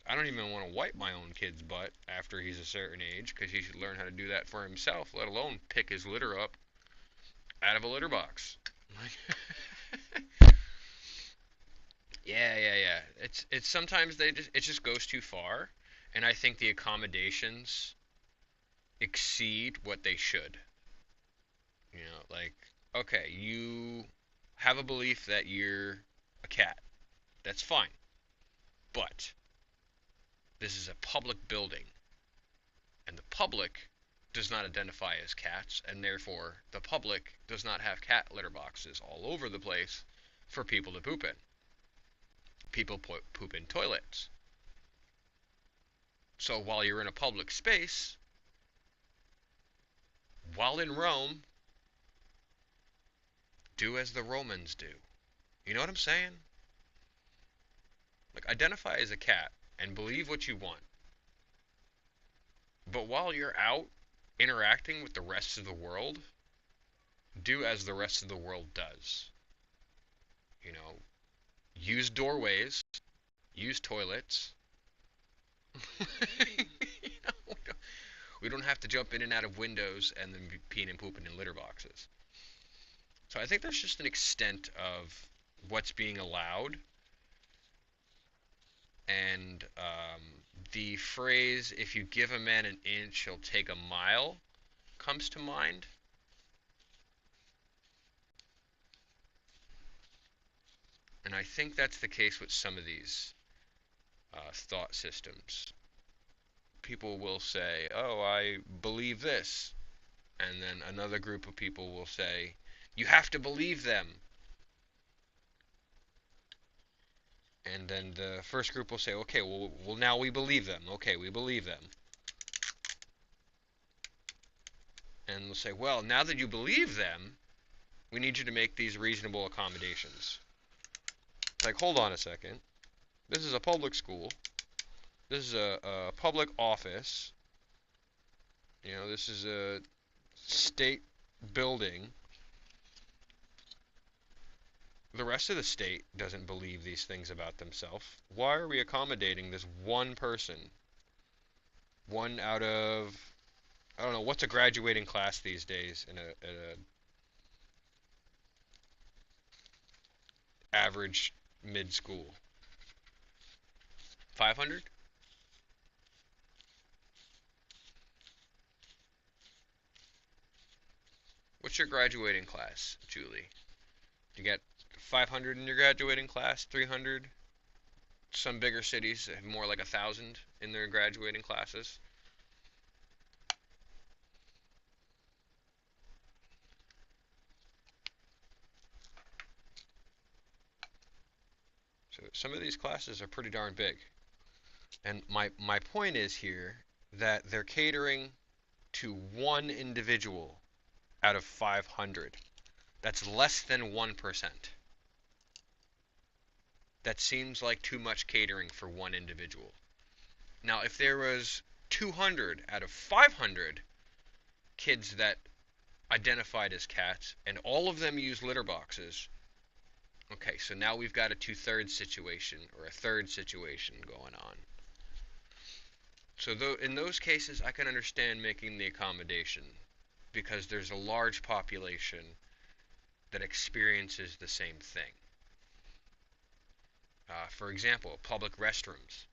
[SPEAKER 2] I don't even want to wipe my own kid's butt after he's a certain age because he should learn how to do that for himself, let alone pick his litter up out of a litter box. Yeah. It's sometimes it just goes too far, and I think the accommodations exceed what they should. Like, okay, you have a belief that you're a cat. That's fine. But this is a public building, and the public does not identify as cats, and therefore the public does not have cat litter boxes all over the place for people to poop in. People poop in toilets. So while you're in a public space, while in Rome, do as the Romans do. You know what I'm saying? Like, identify as a cat and believe what you want. But while you're out interacting with the rest of the world, do as the rest of the world does. You know, use doorways, use toilets. We don't have to jump in and out of windows and then be peeing and pooping in litter boxes. So I think there's just an extent of what's being allowed, and the phrase "if you give a man an inch, he'll take a mile" comes to mind. And I think that's the case with some of these thought systems. People will say, "Oh, I believe this," and then another group of people will say, "You have to believe them." And then the first group will say, "Okay, well, now we believe them. Okay, we believe them." And they'll say, "Well, now that you believe them, we need you to make these reasonable accommodations." It's like, hold on a second. This is a public school. This is a public office. This is a state building. The rest of the state doesn't believe these things about themselves. Why are we accommodating this one person? One out of, I don't know, what's a graduating class these days in a average mid school? 500? What's your graduating class, Julie? You got 500 in your graduating class? 300? Some bigger cities have more like 1,000 in their graduating classes. So some of these classes are pretty darn big. And my point is here that they're catering to one individual out of 500. That's less than 1%. That seems like too much catering for one individual. Now, if there was 200 out of 500 kids that identified as cats and all of them use litter boxes, okay, so now we've got a two-thirds situation or a third situation going on. So in those cases, I can understand making the accommodation because there's a large population that experiences the same thing. For example, public restrooms,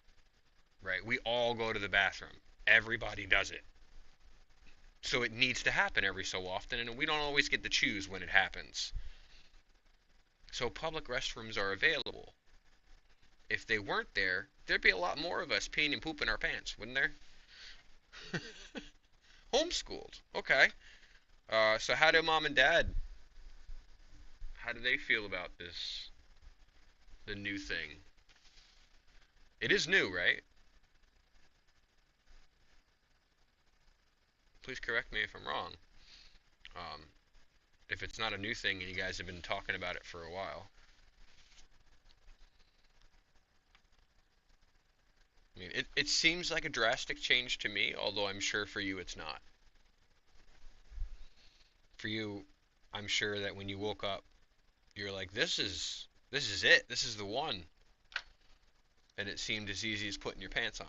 [SPEAKER 2] right? We all go to the bathroom. Everybody does it. So it needs to happen every so often, and we don't always get to choose when it happens. So public restrooms are available. If they weren't there, there'd be a lot more of us peeing and pooping our pants, wouldn't there? Homeschooled. Okay. So how do mom and dad, how do they feel about this, the new thing? It is new, right? Please correct me if I'm wrong. Um, if it's not a new thing and you guys have been talking about it for a while. I mean, it seems like a drastic change to me, although I'm sure for you it's not. For you, I'm sure that when you woke up, you're like, this is it. This is the one. And it seemed as easy as putting your pants on.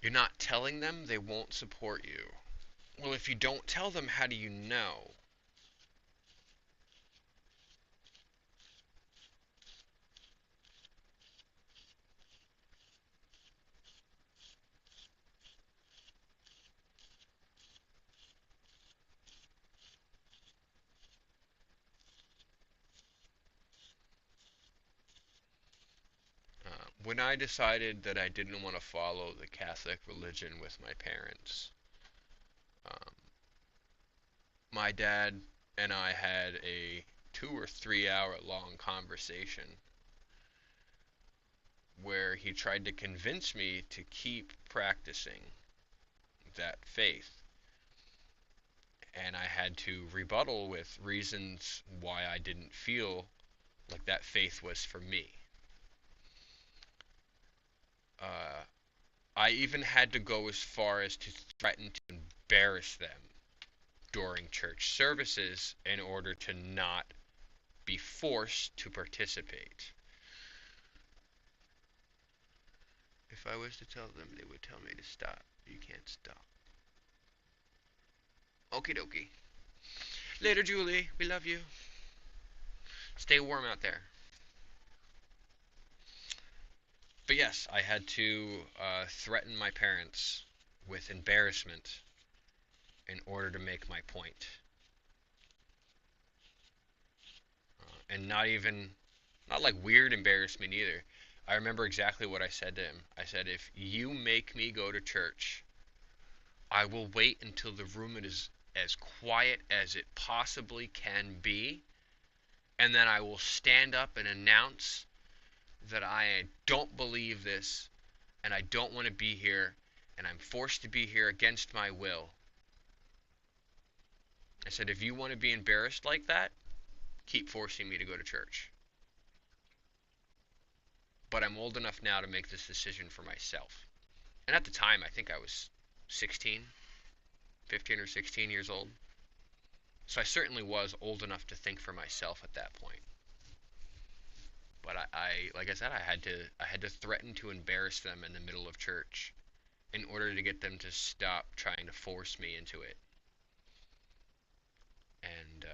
[SPEAKER 2] You're not telling them, they won't support you. Well, if you don't tell them, how do you know? When I decided that I didn't want to follow the Catholic religion with my parents, um, my dad and I had a 2 or 3 hour long conversation where he tried to convince me to keep practicing that faith. And I had to rebuttal with reasons why I didn't feel like that faith was for me. Uh, I even had to go as far as to threaten to embarrass them during church services in order to not be forced to participate. If I was to tell them, they would tell me to stop. You can't stop. Okie dokie. Later, Julie. We love you. Stay warm out there. But yes, I had to threaten my parents with embarrassment in order to make my point. And not even, not like weird embarrassment either. I remember exactly what I said to him. I said, if you make me go to church, I will wait until the room is as quiet as it possibly can be, and then I will stand up and announce that I don't believe this, and I don't want to be here, and I'm forced to be here against my will. I said, if you want to be embarrassed like that, keep forcing me to go to church. But I'm old enough now to make this decision for myself. And at the time, I think I was 16, 15 or 16 years old. So I certainly was old enough to think for myself at that point. But like I said, I had to threaten to embarrass them in the middle of church in order to get them to stop trying to force me into it. And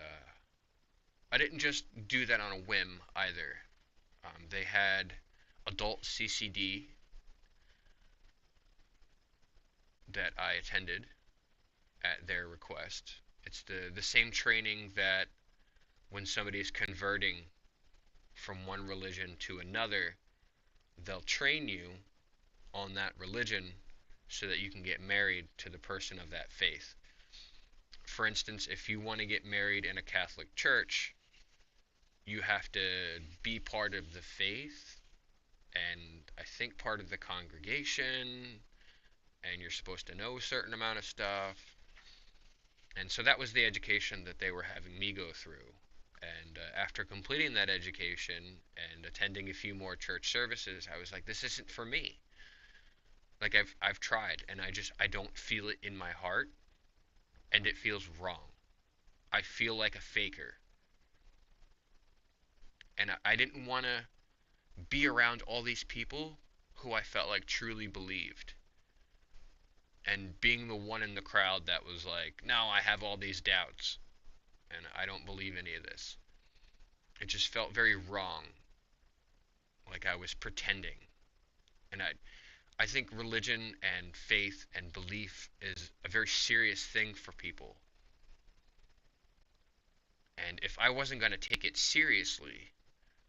[SPEAKER 2] I didn't just do that on a whim either. They had adult CCD that I attended at their request. It's the same training that when somebody is converting from one religion to another, they'll train you on that religion so that you can get married to the person of that faith. For instance, if you want to get married in a Catholic church, you have to be part of the faith and I think part of the congregation, and you're supposed to know a certain amount of stuff. And so that was the education that they were having me go through. And after completing that education and attending a few more church services, I was like, this isn't for me. Like I've tried, and I don't feel it in my heart. and it feels wrong. I feel like a faker, and I didn't want to be around all these people who I felt like truly believed. And being the one in the crowd that was like, no, I have all these doubts and I don't believe any of this. It just felt very wrong, like I was pretending. And I think religion and faith and belief is a very serious thing for people. And if I wasn't going to take it seriously,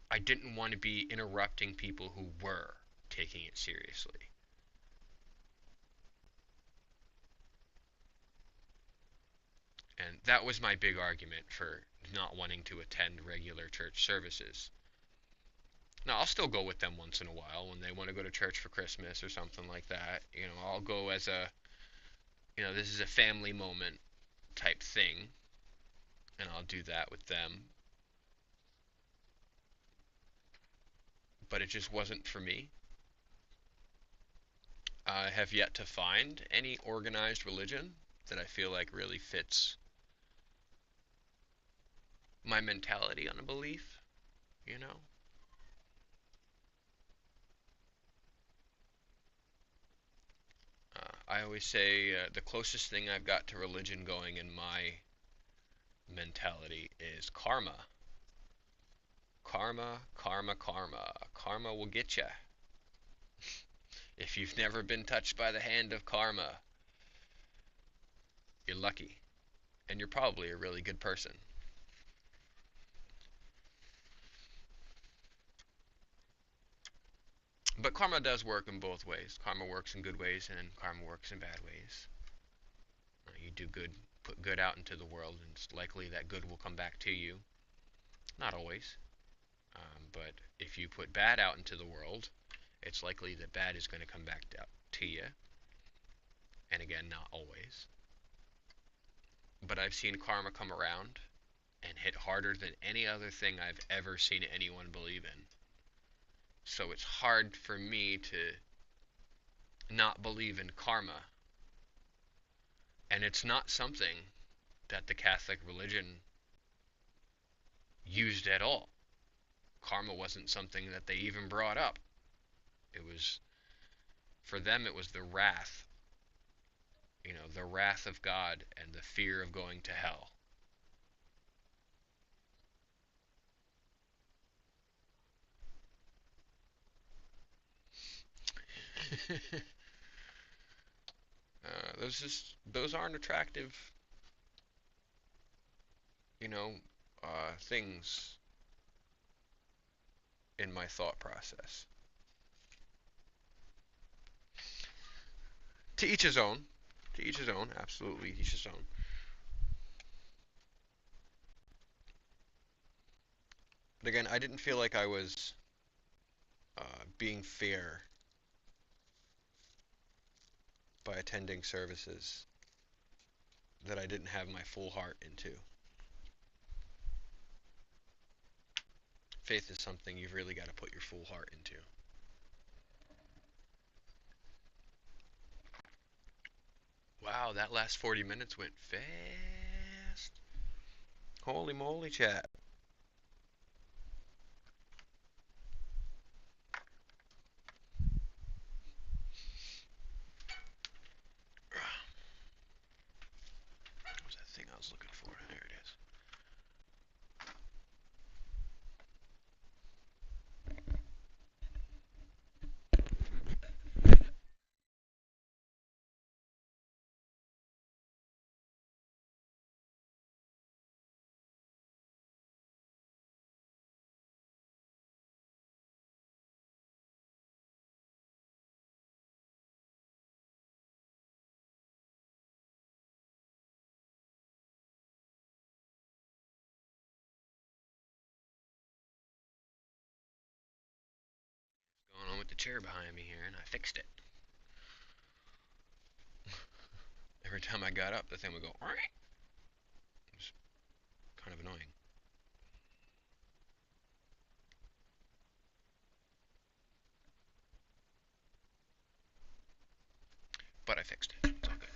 [SPEAKER 2] I didn't want to be interrupting people who were taking it seriously. And that was my big argument for not wanting to attend regular church services. Now, I'll still go with them once in a while when they want to go to church for Christmas or something like that. I'll go as this is a family moment type thing, and I'll do that with them. But it just wasn't for me. I have yet to find any organized religion that I feel like really fits my mentality on a belief, you know? I always say the closest thing I've got to religion going in my mentality is karma. Karma, karma, karma. Karma will get you. If you've never been touched by the hand of karma, you're lucky. And you're probably a really good person. But karma does work in both ways. Karma works in good ways and karma works in bad ways. You do good, put good out into the world, and it's likely that good will come back to you. Not always. But if you put bad out into the world, it's likely that bad is going to come back to you. And again, not always. But I've seen karma come around and hit harder than any other thing I've ever seen anyone believe in. So it's hard for me to not believe in karma. And it's not something that the Catholic religion used at all. Karma wasn't something that they even brought up. It was, for them, it was the wrath, the wrath of God and the fear of going to hell. Those aren't attractive, things in my thought process. To each his own. To each his own. Absolutely, each his own. But again, I didn't feel like I was being fair by attending services that I didn't have my full heart into. Faith is something you've really got to put your full heart into. Wow, that last 40 minutes went fast. Holy moly, chat. What was that thing I was looking for? There it is. What's going on with the chair behind me here, and I fixed it. Every time I got up, the thing would go. It was kind of annoying. But I fixed it. It's all good.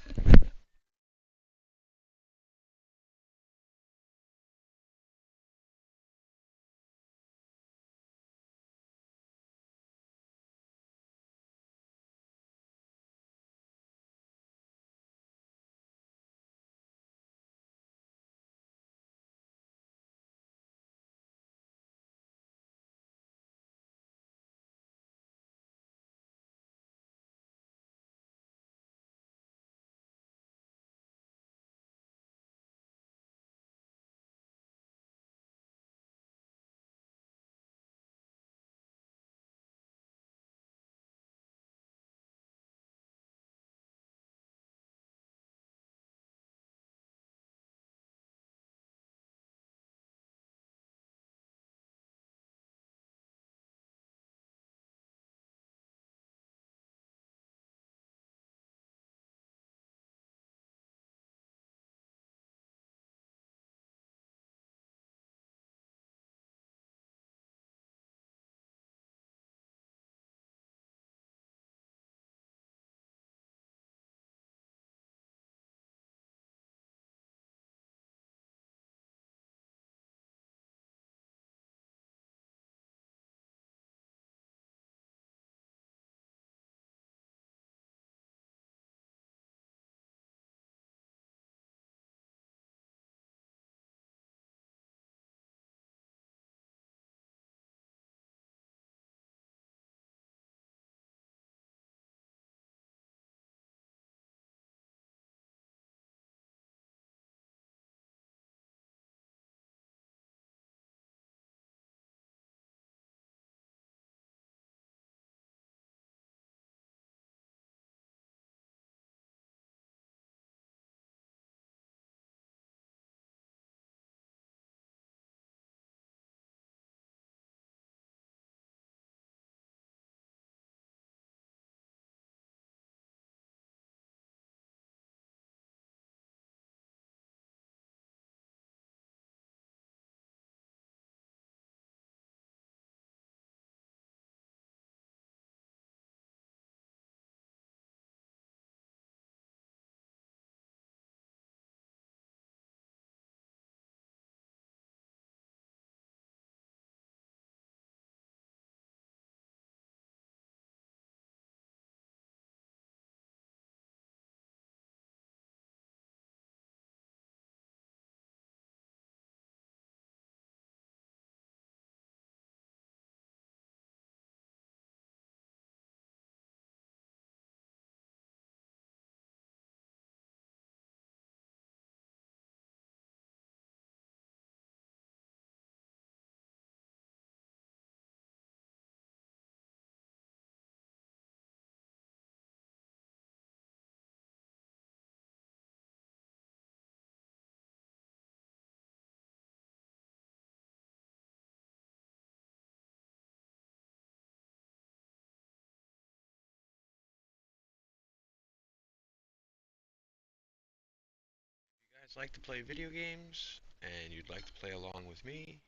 [SPEAKER 2] guys like to play video games and you'd like to play along with me,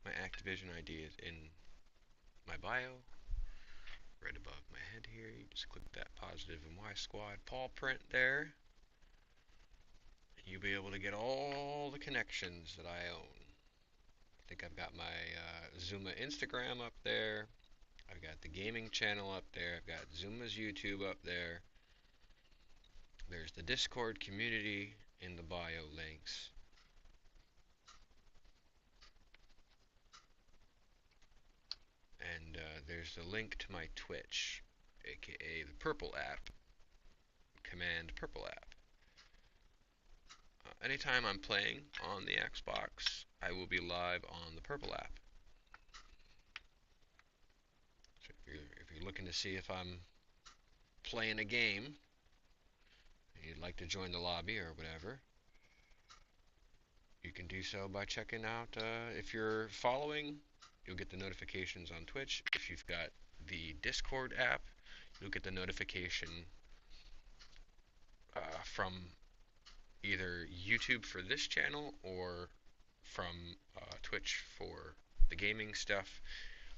[SPEAKER 2] my Activision ID is in my bio, right above my head here. You just click that positive and Y Squad paw print there, and you'll be able to get all the connections that I own. I think I've got my Zuma Instagram up there. I've got the gaming channel up there. I've got Zuma's YouTube up there. There's the Discord community in the bio links. And there's the link to my Twitch, aka the Purple app, Command Purple app. Anytime I'm playing on the Xbox, I will be live on the Purple app. So if you're looking to see if I'm playing a game and you'd like to join the lobby or whatever, you can do so by checking out. If you're following, you'll get the notifications on Twitch. If you've got the Discord app, you'll get the notification from either YouTube for this channel or from Twitch for the gaming stuff.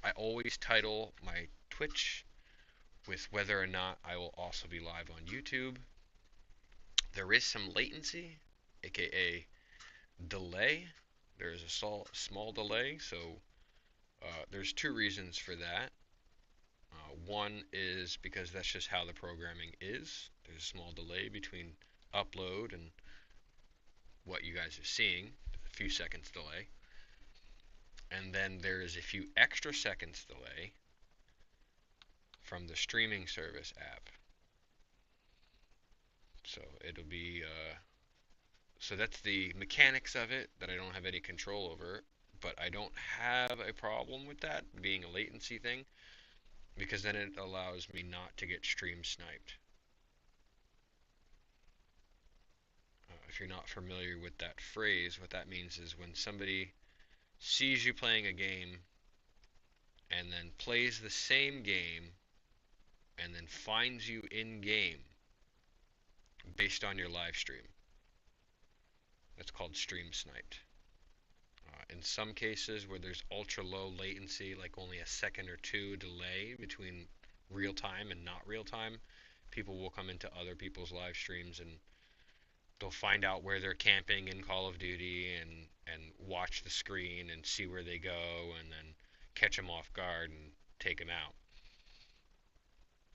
[SPEAKER 2] I always title my Twitch with whether or not I will also be live on YouTube. There is some latency, aka delay. There's a small delay, so there's two reasons for that. One is because that's just how the programming is. There's a small delay between upload and what you guys are seeing, a few seconds delay. And then there is a few extra seconds delay from the streaming service app. So it'll be, so that's the mechanics of it that I don't have any control over. But I don't have a problem with that being a latency thing, because then it allows me not to get stream sniped. If you're not familiar with that phrase, what that means is when somebody sees you playing a game and then plays the same game and then finds you in game based on your live stream. That's called stream sniped. In some cases where there's ultra low latency, like only a second or two delay between real time and not real time, people will come into other people's live streams and they'll find out where they're camping in Call of Duty and watch the screen and see where they go and then catch them off guard and take them out.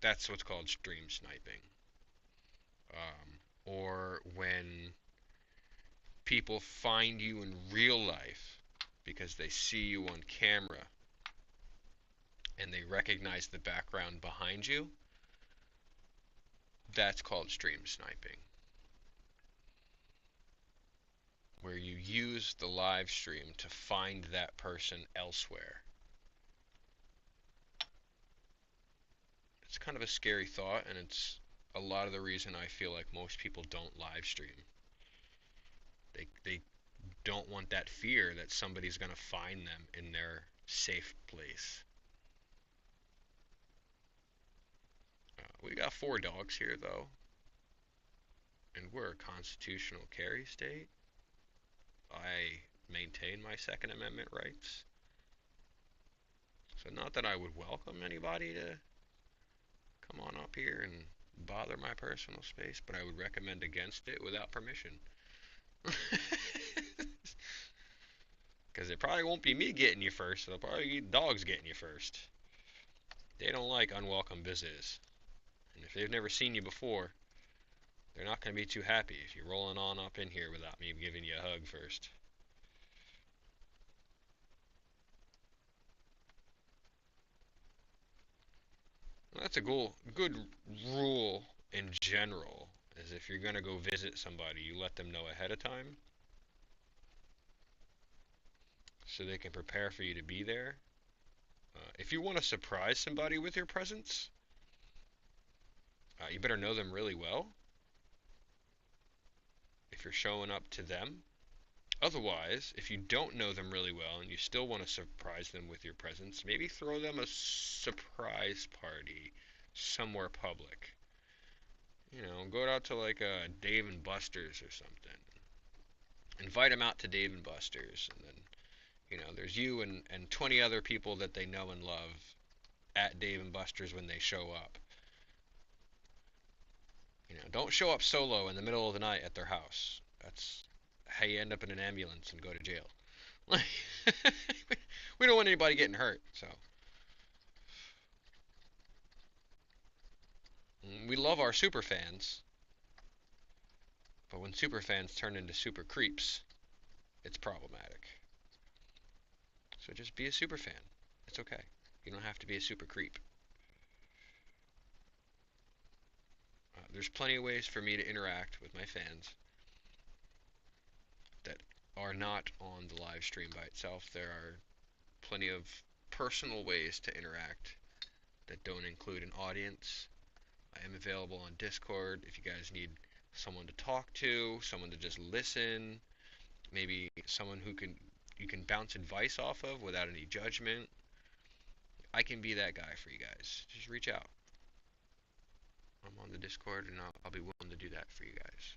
[SPEAKER 2] That's what's called stream sniping. Or when people find you in real life because they see you on camera and they recognize the background behind you, that's called stream sniping. Where you use the live stream to find that person elsewhere. It's kind of a scary thought, and it's a lot of the reason I feel like most people don't live stream. They don't want that fear that somebody's going to find them in their safe place. We got 4 dogs here, though, and we're a constitutional carry state. I maintain my Second Amendment rights. So not that I would welcome anybody to come on up here and bother my personal space, but I would recommend against it without permission. Because it probably won't be me getting you first, it'll probably be dogs getting you first. They don't like unwelcome visitors. And if they've never seen you before, they're not going to be too happy if you're rolling on up in here without me giving you a hug first. Well, that's a good rule in general, is if you're going to go visit somebody, you let them know ahead of time so they can prepare for you to be there. If you want to surprise somebody with your presence, you better know them really well if you're showing up to them. Otherwise, if you don't know them really well and you still want to surprise them with your presence, maybe throw them a surprise party somewhere public. You know, go out to like a Dave and Buster's or something. invite them out to Dave and Buster's, and then there's you and 20 other people that they know and love at Dave and Buster's when they show up. Don't show up solo in the middle of the night at their house. That's how you end up in an ambulance and go to jail. We don't want anybody getting hurt. So we love our super fans, but when super fans turn into super creeps, it's problematic. So just be a super fan. It's okay. You don't have to be a super creep. There's plenty of ways for me to interact with my fans that are not on the live stream by itself. There are plenty of personal ways to interact that don't include an audience. I am available on Discord if you guys need someone to talk to, someone to just listen, maybe someone who you can bounce advice off of without any judgment. I can be that guy for you guys. Just reach out. I'm on the Discord and I'll be willing to do that for you guys.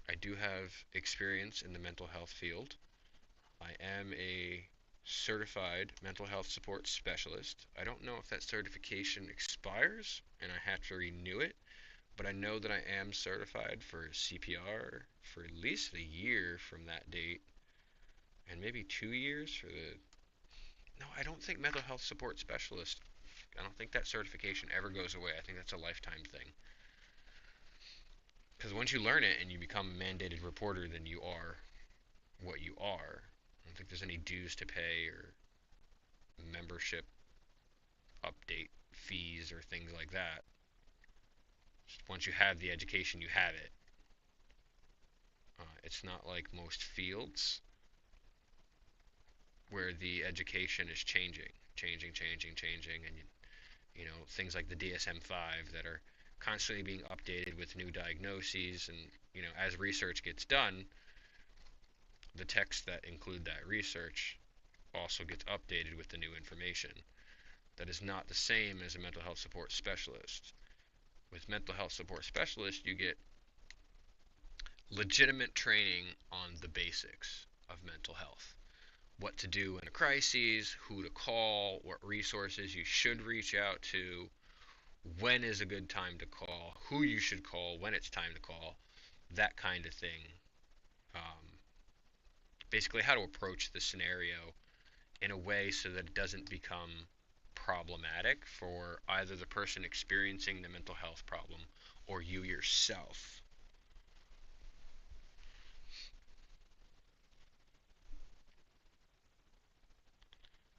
[SPEAKER 2] I do have experience in the mental health field. I am a certified mental health support specialist. I don't know if that certification expires and I have to renew it, but I know that I am certified for CPR for at least a year from that date, and maybe 2 years for the. No, I don't think mental health support specialist. I don't think that certification ever goes away. I think that's a lifetime thing. Because once you learn it and you become a mandated reporter, then you are what you are. I don't think there's any dues to pay or membership update fees or things like that. Just once you have the education, you have it. It's not like most fields where the education is changing, and things like the DSM-5 that are constantly being updated with new diagnoses, and as research gets done, the texts that include that research also gets updated with the new information. That is not the same as a mental health support specialist. With mental health support specialist, you get legitimate training on the basics of mental health. What to do in a crisis, who to call, what resources you should reach out to, when is a good time to call, who you should call, when it's time to call, that kind of thing. Um, Basically, how to approach the scenario in a way so that it doesn't become problematic for either the person experiencing the mental health problem or you yourself.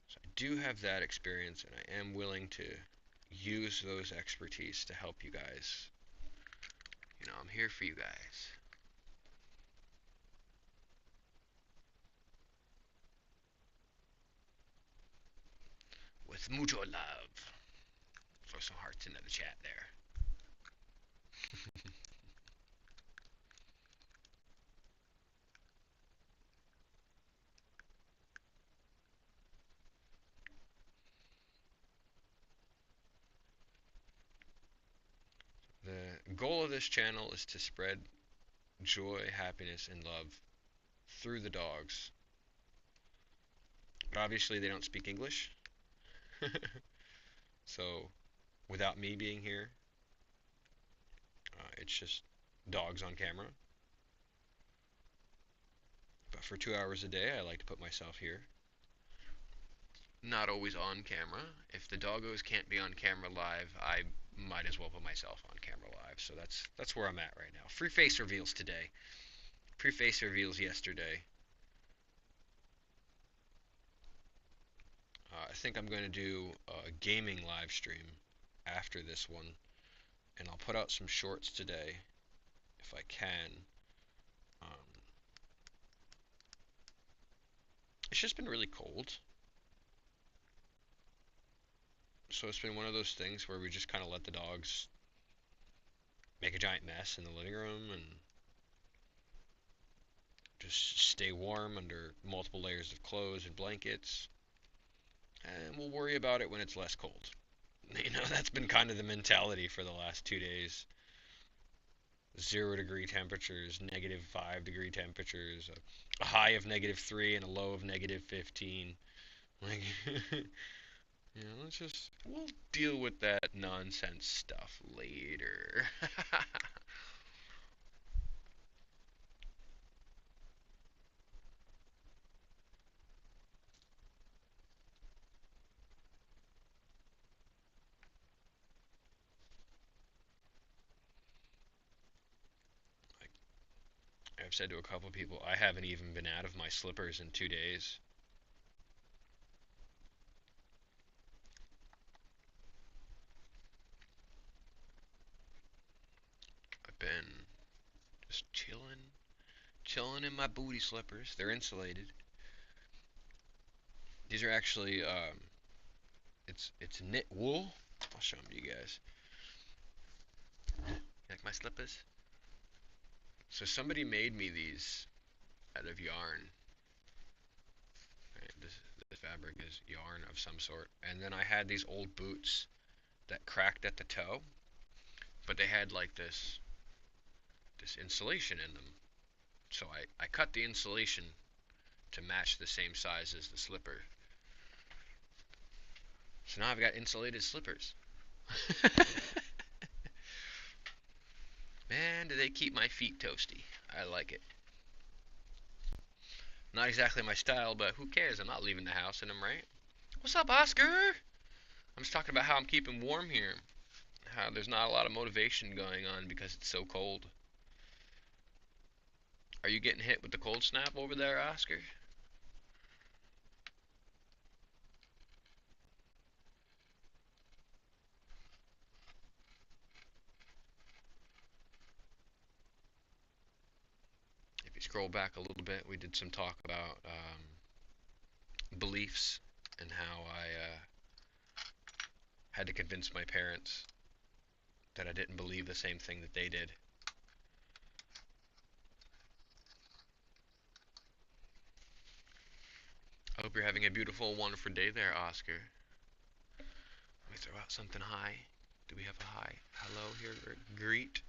[SPEAKER 2] So I do have that experience, and I am willing to use those expertise to help you guys. I'm here for you guys. With mucho love. Throw some hearts into the chat there. The goal of this channel is to spread joy, happiness, and love through the dogs. But obviously, they don't speak English. So, without me being here, it's just dogs on camera. But for 2 hours a day, I like to put myself here. Not always on camera. If the doggos can't be on camera live, I might as well put myself on camera live. So that's where I'm at right now. Free face reveals today. Free face reveals yesterday. I think I'm going to do a gaming live stream after this one, and I'll put out some shorts today if I can. Um, it's just been really cold, so it's been one of those things where we just kind of let the dogs make a giant mess in the living room and just stay warm under multiple layers of clothes and blankets, and we'll worry about it when it's less cold. That's been kind of the mentality for the last 2 days. 0 degree temperatures, -5 degree temperatures, a high of -3 and a low of -15. Like, let's just, we'll deal with that nonsense stuff later. I've said to a couple of people, I haven't even been out of my slippers in 2 days. I've been just chilling in my booty slippers. They're insulated. These are actually, it's knit wool. I'll show them to you guys. Like my slippers. So somebody made me these out of yarn. Right, this fabric is yarn of some sort. And then I had these old boots that cracked at the toe, but they had like this insulation in them. So I cut the insulation to match the same size as the slipper. So now I've got insulated slippers. Man, do they keep my feet toasty. I like it. Not exactly my style, but who cares? I'm not leaving the house in them, right? What's up, Oscar? I'm just talking about how I'm keeping warm here. How there's not a lot of motivation going on because it's so cold. Are you getting hit with the cold snap over there, Oscar? If you scroll back a little bit, we did some talk about beliefs and how I had to convince my parents that I didn't believe the same thing that they did. I hope you're having a beautiful, wonderful day there, Oscar. Let me throw out something high. Do we have a high? Hello here, greet.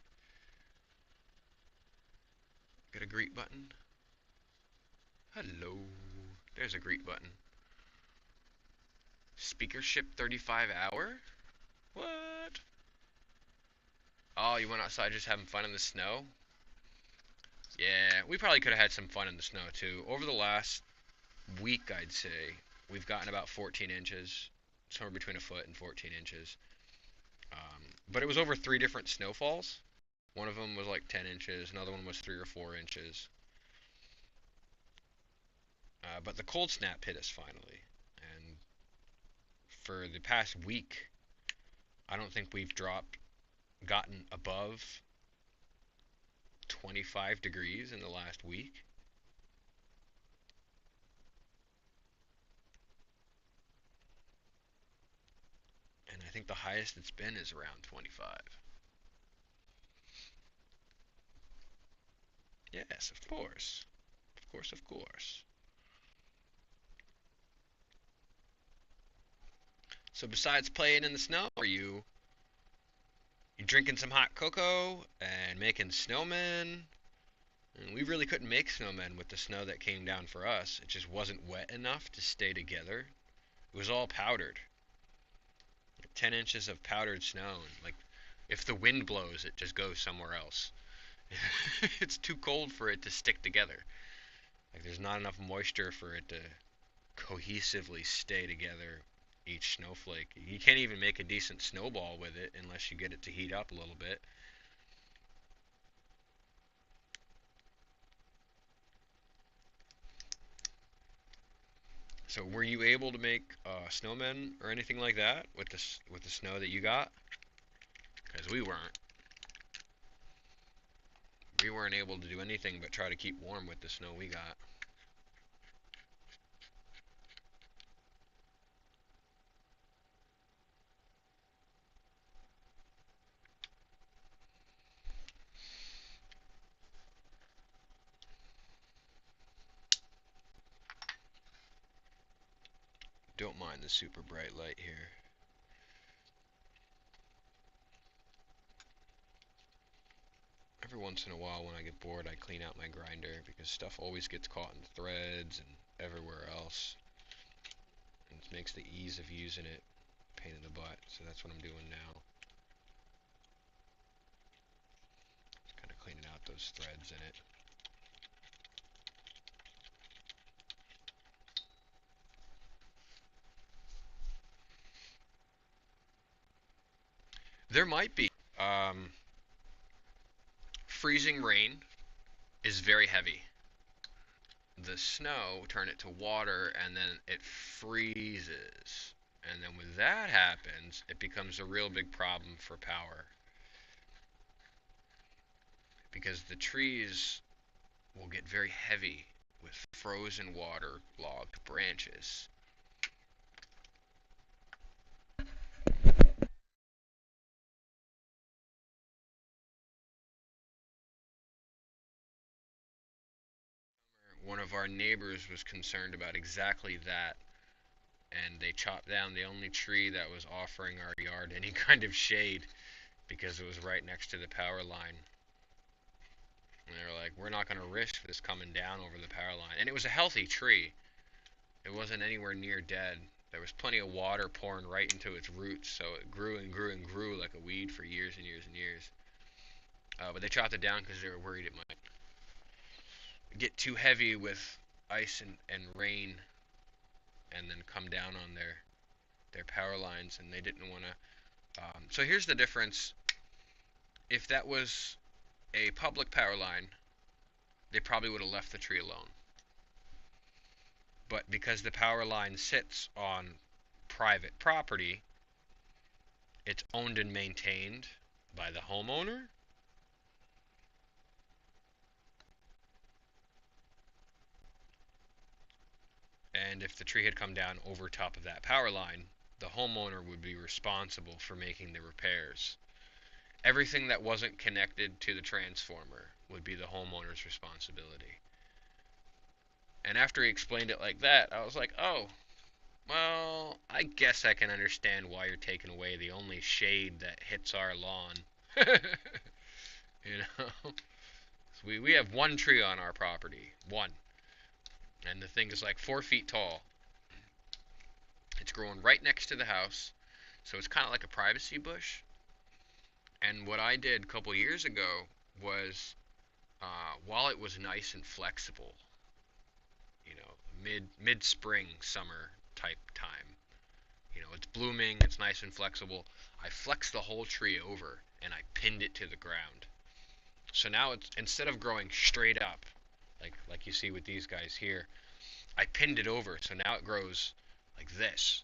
[SPEAKER 2] Got a greet button? Hello. There's a greet button. Speakership 35 hour? What? Oh, you went outside just having fun in the snow? Yeah, we probably could have had some fun in the snow too. Over the last week, I'd say, we've gotten about 14 inches, somewhere between a foot and 14 inches. But it was over 3 different snowfalls. One of them was like 10 inches, another one was 3 or 4 inches. But the cold snap hit us finally. And for the past week, I don't think we've gotten above 25 degrees in the last week. And I think the highest it's been is around 25. Yes, of course. Of course, of course. So besides playing in the snow, are you drinking some hot cocoa and making snowmen? And we really couldn't make snowmen with the snow that came down for us. It just wasn't wet enough to stay together. It was all powdered. Like 10 inches of powdered snow. And like if the wind blows, it just goes somewhere else. It's too cold for it to stick together. Like there's not enough moisture for it to cohesively stay together each snowflake. You can't even make a decent snowball with it unless you get it to heat up a little bit. So were you able to make snowmen or anything like that with the snow that you got? Because we weren't. We weren't able to do anything but try to keep warm with the snow we got. Don't mind the super bright light here. every once in a while when I get bored, I clean out my grinder because stuff always gets caught in threads and everywhere else. And it makes the ease of using it a pain in the butt. So that's what I'm doing now. Just kind of cleaning out those threads in it. There might be. Um, Freezing rain is very heavy. The snow turn it to water and then it freezes. And then when that happens, it becomes a real big problem for power because the trees will get very heavy with frozen water logged branches. One of our neighbors was concerned about exactly that, and they chopped down the only tree that was offering our yard any kind of shade because it was right next to the power line. And they were like, we're not going to risk this coming down over the power line. And it was a healthy tree. It wasn't anywhere near dead. There was plenty of water pouring right into its roots, so it grew and grew and grew like a weed for years and years and years. But they chopped it down because they were worried it might get too heavy with ice and rain and then come down on their power lines, and they didn't want to. So here's the difference. If that was a public power line, they probably would have left the tree alone. But because the power line sits on private property, it's owned and maintained by the homeowner. And if the tree had come down over top of that power line, the homeowner would be responsible for making the repairs. Everything that wasn't connected to the transformer would be the homeowner's responsibility. And after he explained it like that, I was like, oh, well, I guess I can understand why you're taking away the only shade that hits our lawn. You know, so we have one tree on our property, one, and the thing is like 4 feet tall. It's growing right next to the house, so it's kind of like a privacy bush. And what I did a couple years ago was, while it was nice and flexible, you know, mid spring summer type time, you know, it's blooming, it's nice and flexible. I flexed the whole tree over and I pinned it to the ground. So now it's, instead of growing straight up, like you see with these guys here, I pinned it over. So now it grows like this.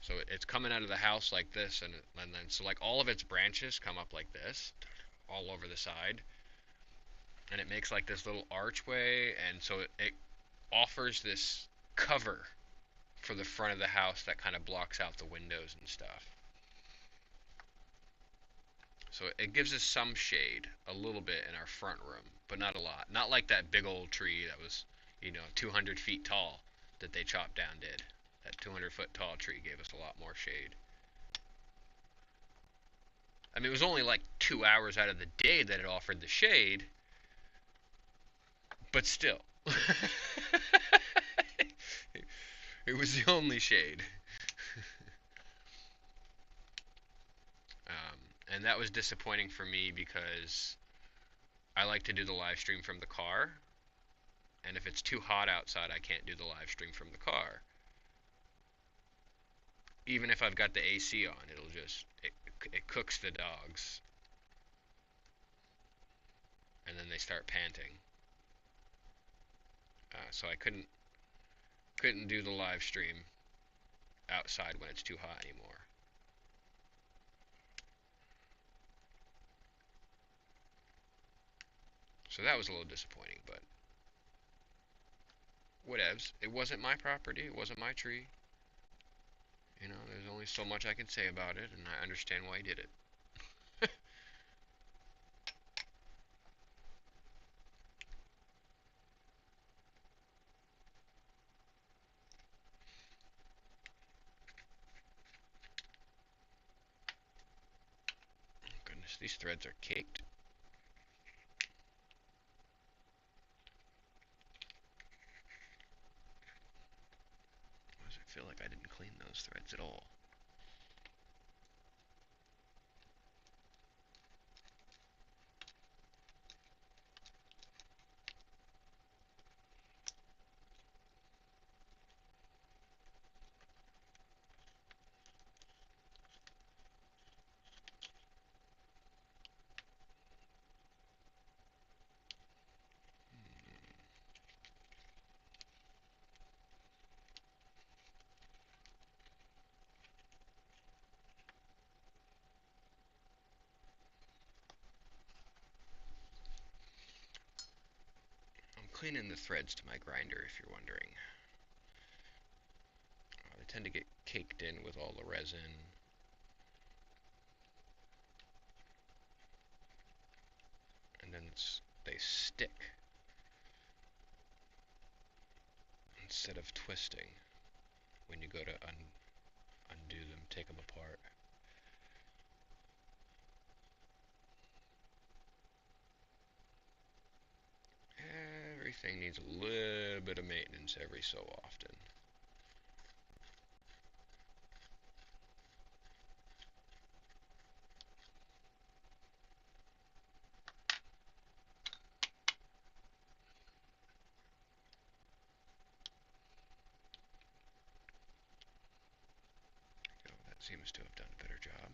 [SPEAKER 2] So it's coming out of the house like this, and then so like all of its branches come up like this, all over the side, and it makes like this little archway, and so it offers this cover for the front of the house that kind of blocks out the windows and stuff. So it gives us some shade, a little bit in our front room, but not a lot. Not like that big old tree that was, 200 feet tall that they chopped down did. That 200-foot tall tree gave us a lot more shade. I mean, it was only like 2 hours out of the day that it offered the shade, but still. It was the only shade. And that was disappointing for me because I like to do the live stream from the car, and if it's too hot outside, I can't do the live stream from the car. Even if I've got the AC on, it cooks the dogs, and then they start panting. So I couldn't do the live stream outside when it's too hot anymore. So that was a little disappointing, but whatevs. It wasn't my property. It wasn't my tree. There's only so much I can say about it, and I understand why he did it. Goodness, these threads are caked. like I didn't clean those threads at all. I'm cleaning the threads to my grinder, if you're wondering. They tend to get caked in with all the resin, and then they stick instead of twisting when you go to undo them, take them apart. Everything needs a little bit of maintenance every so often. You know, that seems to have done a better job.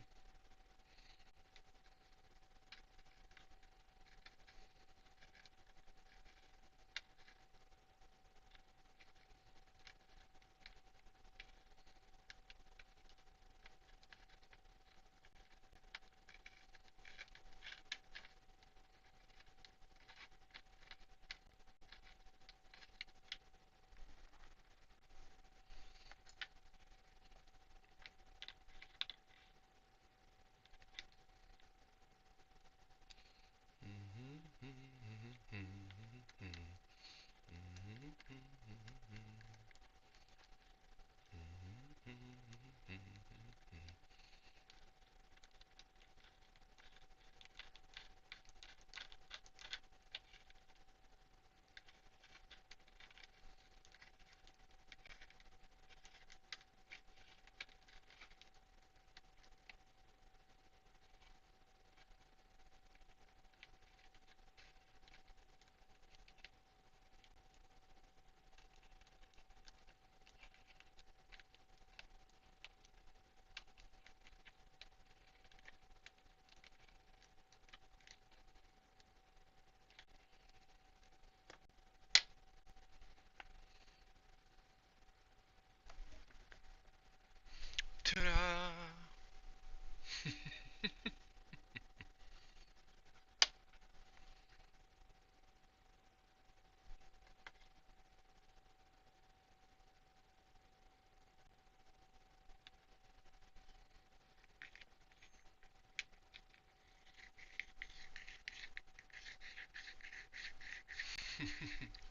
[SPEAKER 2] Ta-da!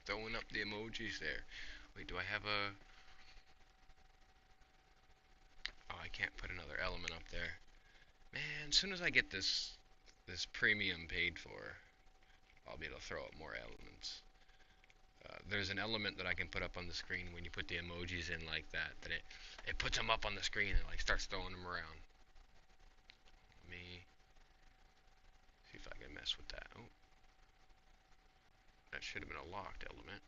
[SPEAKER 2] Throwing up the emojis there. Wait, do I have a... Oh, I can't put another element up there. Man, as soon as I get this premium paid for, I'll be able to throw up more elements. There's an element that I can put up on the screen when you put the emojis in like that, it puts them up on the screen and like starts throwing them around. Let me see if I can mess with that. Oh, that should have been a locked element.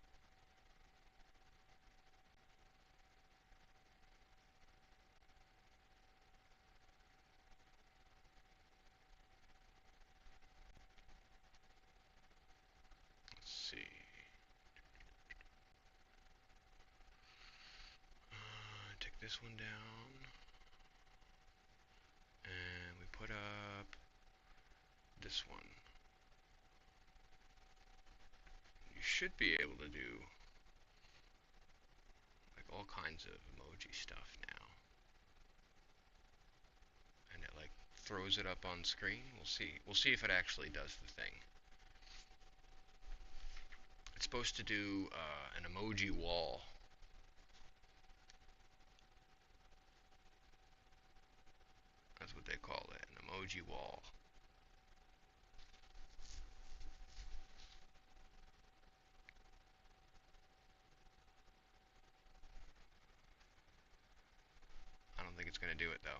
[SPEAKER 2] Let's see. Take this one down, and we put up this one. You should be able to do like all kinds of emoji stuff now. And it like throws it up on screen. We'll see. We'll see if it actually does the thing. It's supposed to do an emoji wall. That's what they call it, an emoji wall. that's gonna do it though.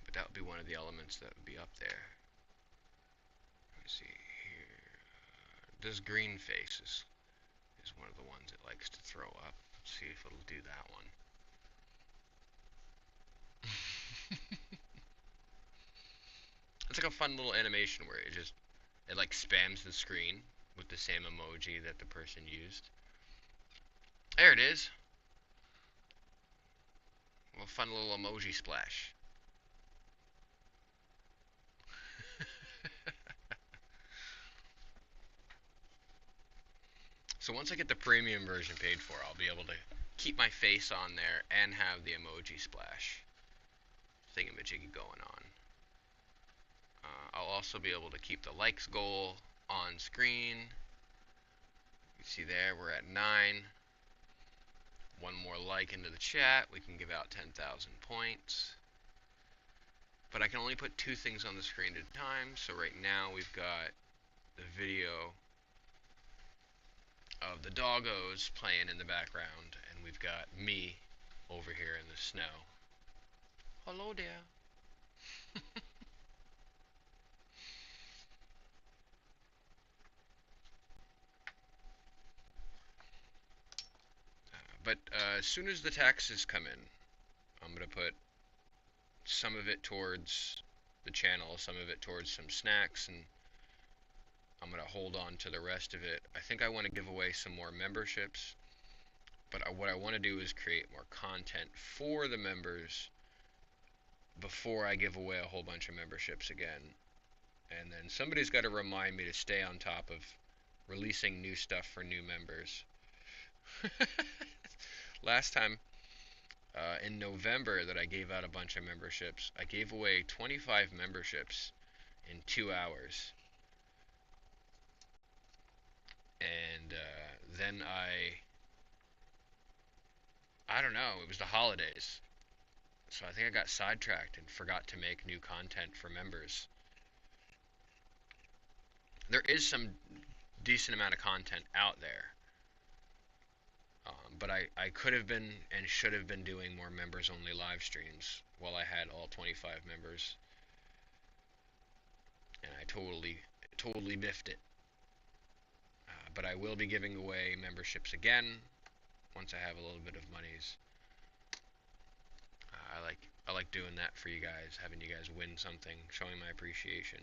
[SPEAKER 2] But that would be one of the elements that would be up there. Let me see here. This green face is one of the ones it likes to throw up. Let's see if it'll do that one. It's like a fun little animation where it like spams the screen with the same emoji that the person used. There it is. A fun little emoji splash. So once I get the premium version paid for, I'll be able to keep my face on there and have the emoji splash thingamajiggy going on. I'll also be able to keep the likes goal on screen. You see there, we're at 9. One more like into the chat, we can give out 10,000 points. But I can only put 2 things on the screen at a time, so right now we've got the video of the doggos playing in the background, and we've got me over here in the snow. Hello there. But as soon as the taxes come in, I'm going to put some of it towards the channel, some of it towards some snacks, and I'm going to hold on to the rest of it. I think I want to give away some more memberships, but what I want to do is create more content for the members before I give away a whole bunch of memberships again. And then somebody's got to remind me to stay on top of releasing new stuff for new members. Last time, in November, that I gave out a bunch of memberships, I gave away 25 memberships in 2 hours. And then I don't know, it was the holidays. So I think I got sidetracked and forgot to make new content for members. There is some decent amount of content out there. But I could have been and should have been doing more members only live streams while I had all 25 members. And I totally biffed it. But I will be giving away memberships again once I have a little bit of monies. I like doing that for you guys, having you guys win something, showing my appreciation.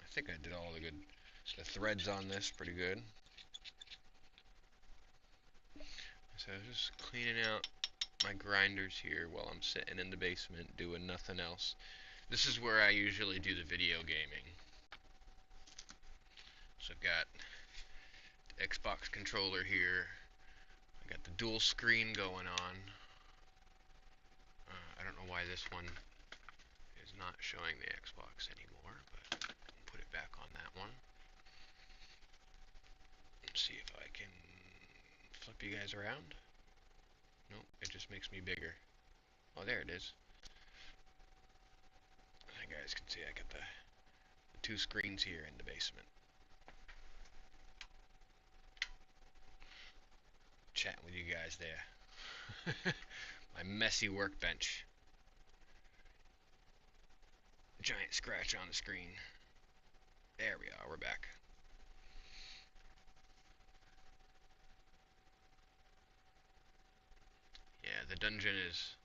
[SPEAKER 2] I think I did all the threads on this pretty good. So just cleaning out my grinders here while I'm sitting in the basement doing nothing else. This is where I usually do the video gaming. So I've got the Xbox controller here. I got the dual screen going on. I don't know why this one is not showing the Xbox anymore, but I'll put it back on that one. Let's see if I can flip you guys around. Nope, it just makes me bigger. Oh, there it is. You guys can see I got the 2 screens here in the basement. Chatting with you guys there. My messy workbench. Giant scratch on the screen. There we are, we're back. the dungeon is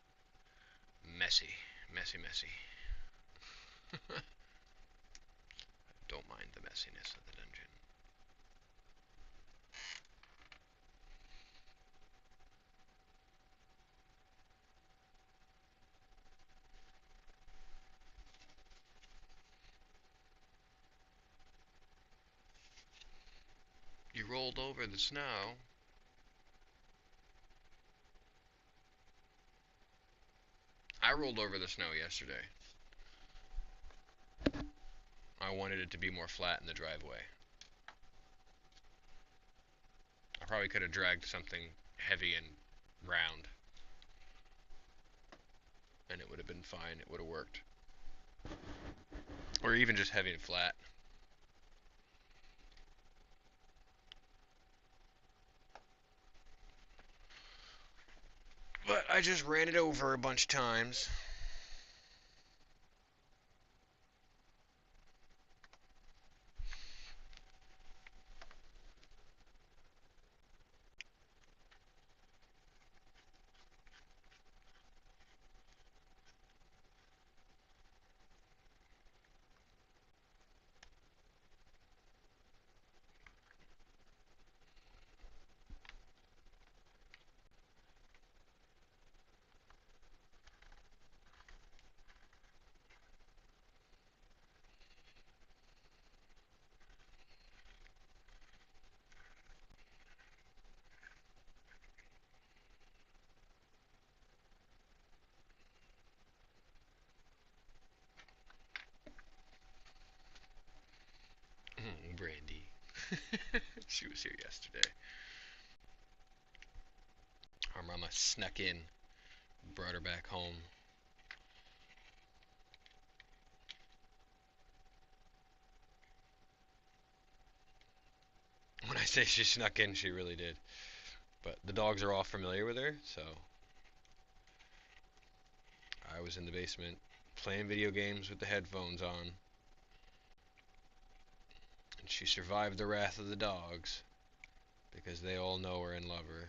[SPEAKER 2] messy, messy, messy. Don't mind the messiness of the dungeon. You rolled over the snow. I rolled over the snow yesterday. I wanted it to be more flat in the driveway. I probably could have dragged something heavy and round, and it would have been fine. It would have worked. Or even just heavy and flat. But I just ran it over a bunch of times. Brandy. She was here yesterday. Our mama snuck in, brought her back home. When I say she snuck in, she really did. But the dogs are all familiar with her, so I was in the basement playing video games with the headphones on, and she survived the wrath of the dogs because they all know her and love her.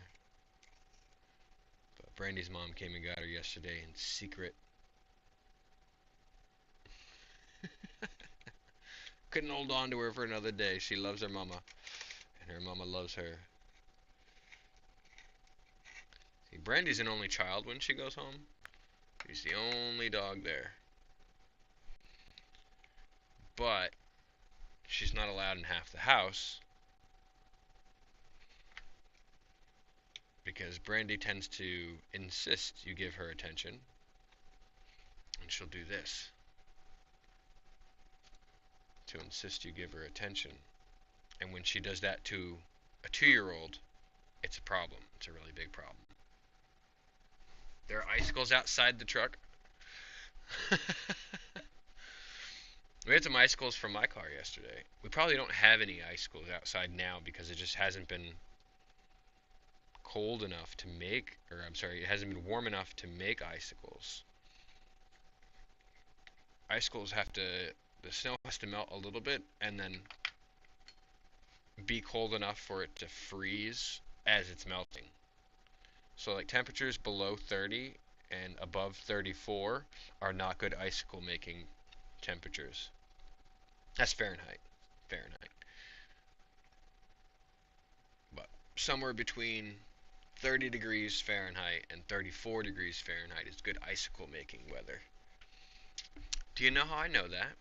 [SPEAKER 2] But Brandy's mom came and got her yesterday in secret. Couldn't hold on to her for another day. She loves her mama, and her mama loves her. See, Brandy's an only child when she goes home. She's the only dog there. But she's not allowed in half the house because Brandy tends to insist you give her attention, and she'll do this to insist you give her attention. And when she does that to a 2-year-old, it's a problem. It's a really big problem. There are icicles outside the truck. We had some icicles from my car yesterday. We probably don't have any icicles outside now because it just hasn't been cold enough to make, or I'm sorry, it hasn't been warm enough to make icicles. Icicles have to, the snow has to melt a little bit and then be cold enough for it to freeze as it's melting. So like temperatures below 30 and above 34 are not good icicle making temperatures. That's Fahrenheit. Fahrenheit. But somewhere between 30 degrees Fahrenheit and 34 degrees Fahrenheit is good icicle making weather. Do you know how I know that?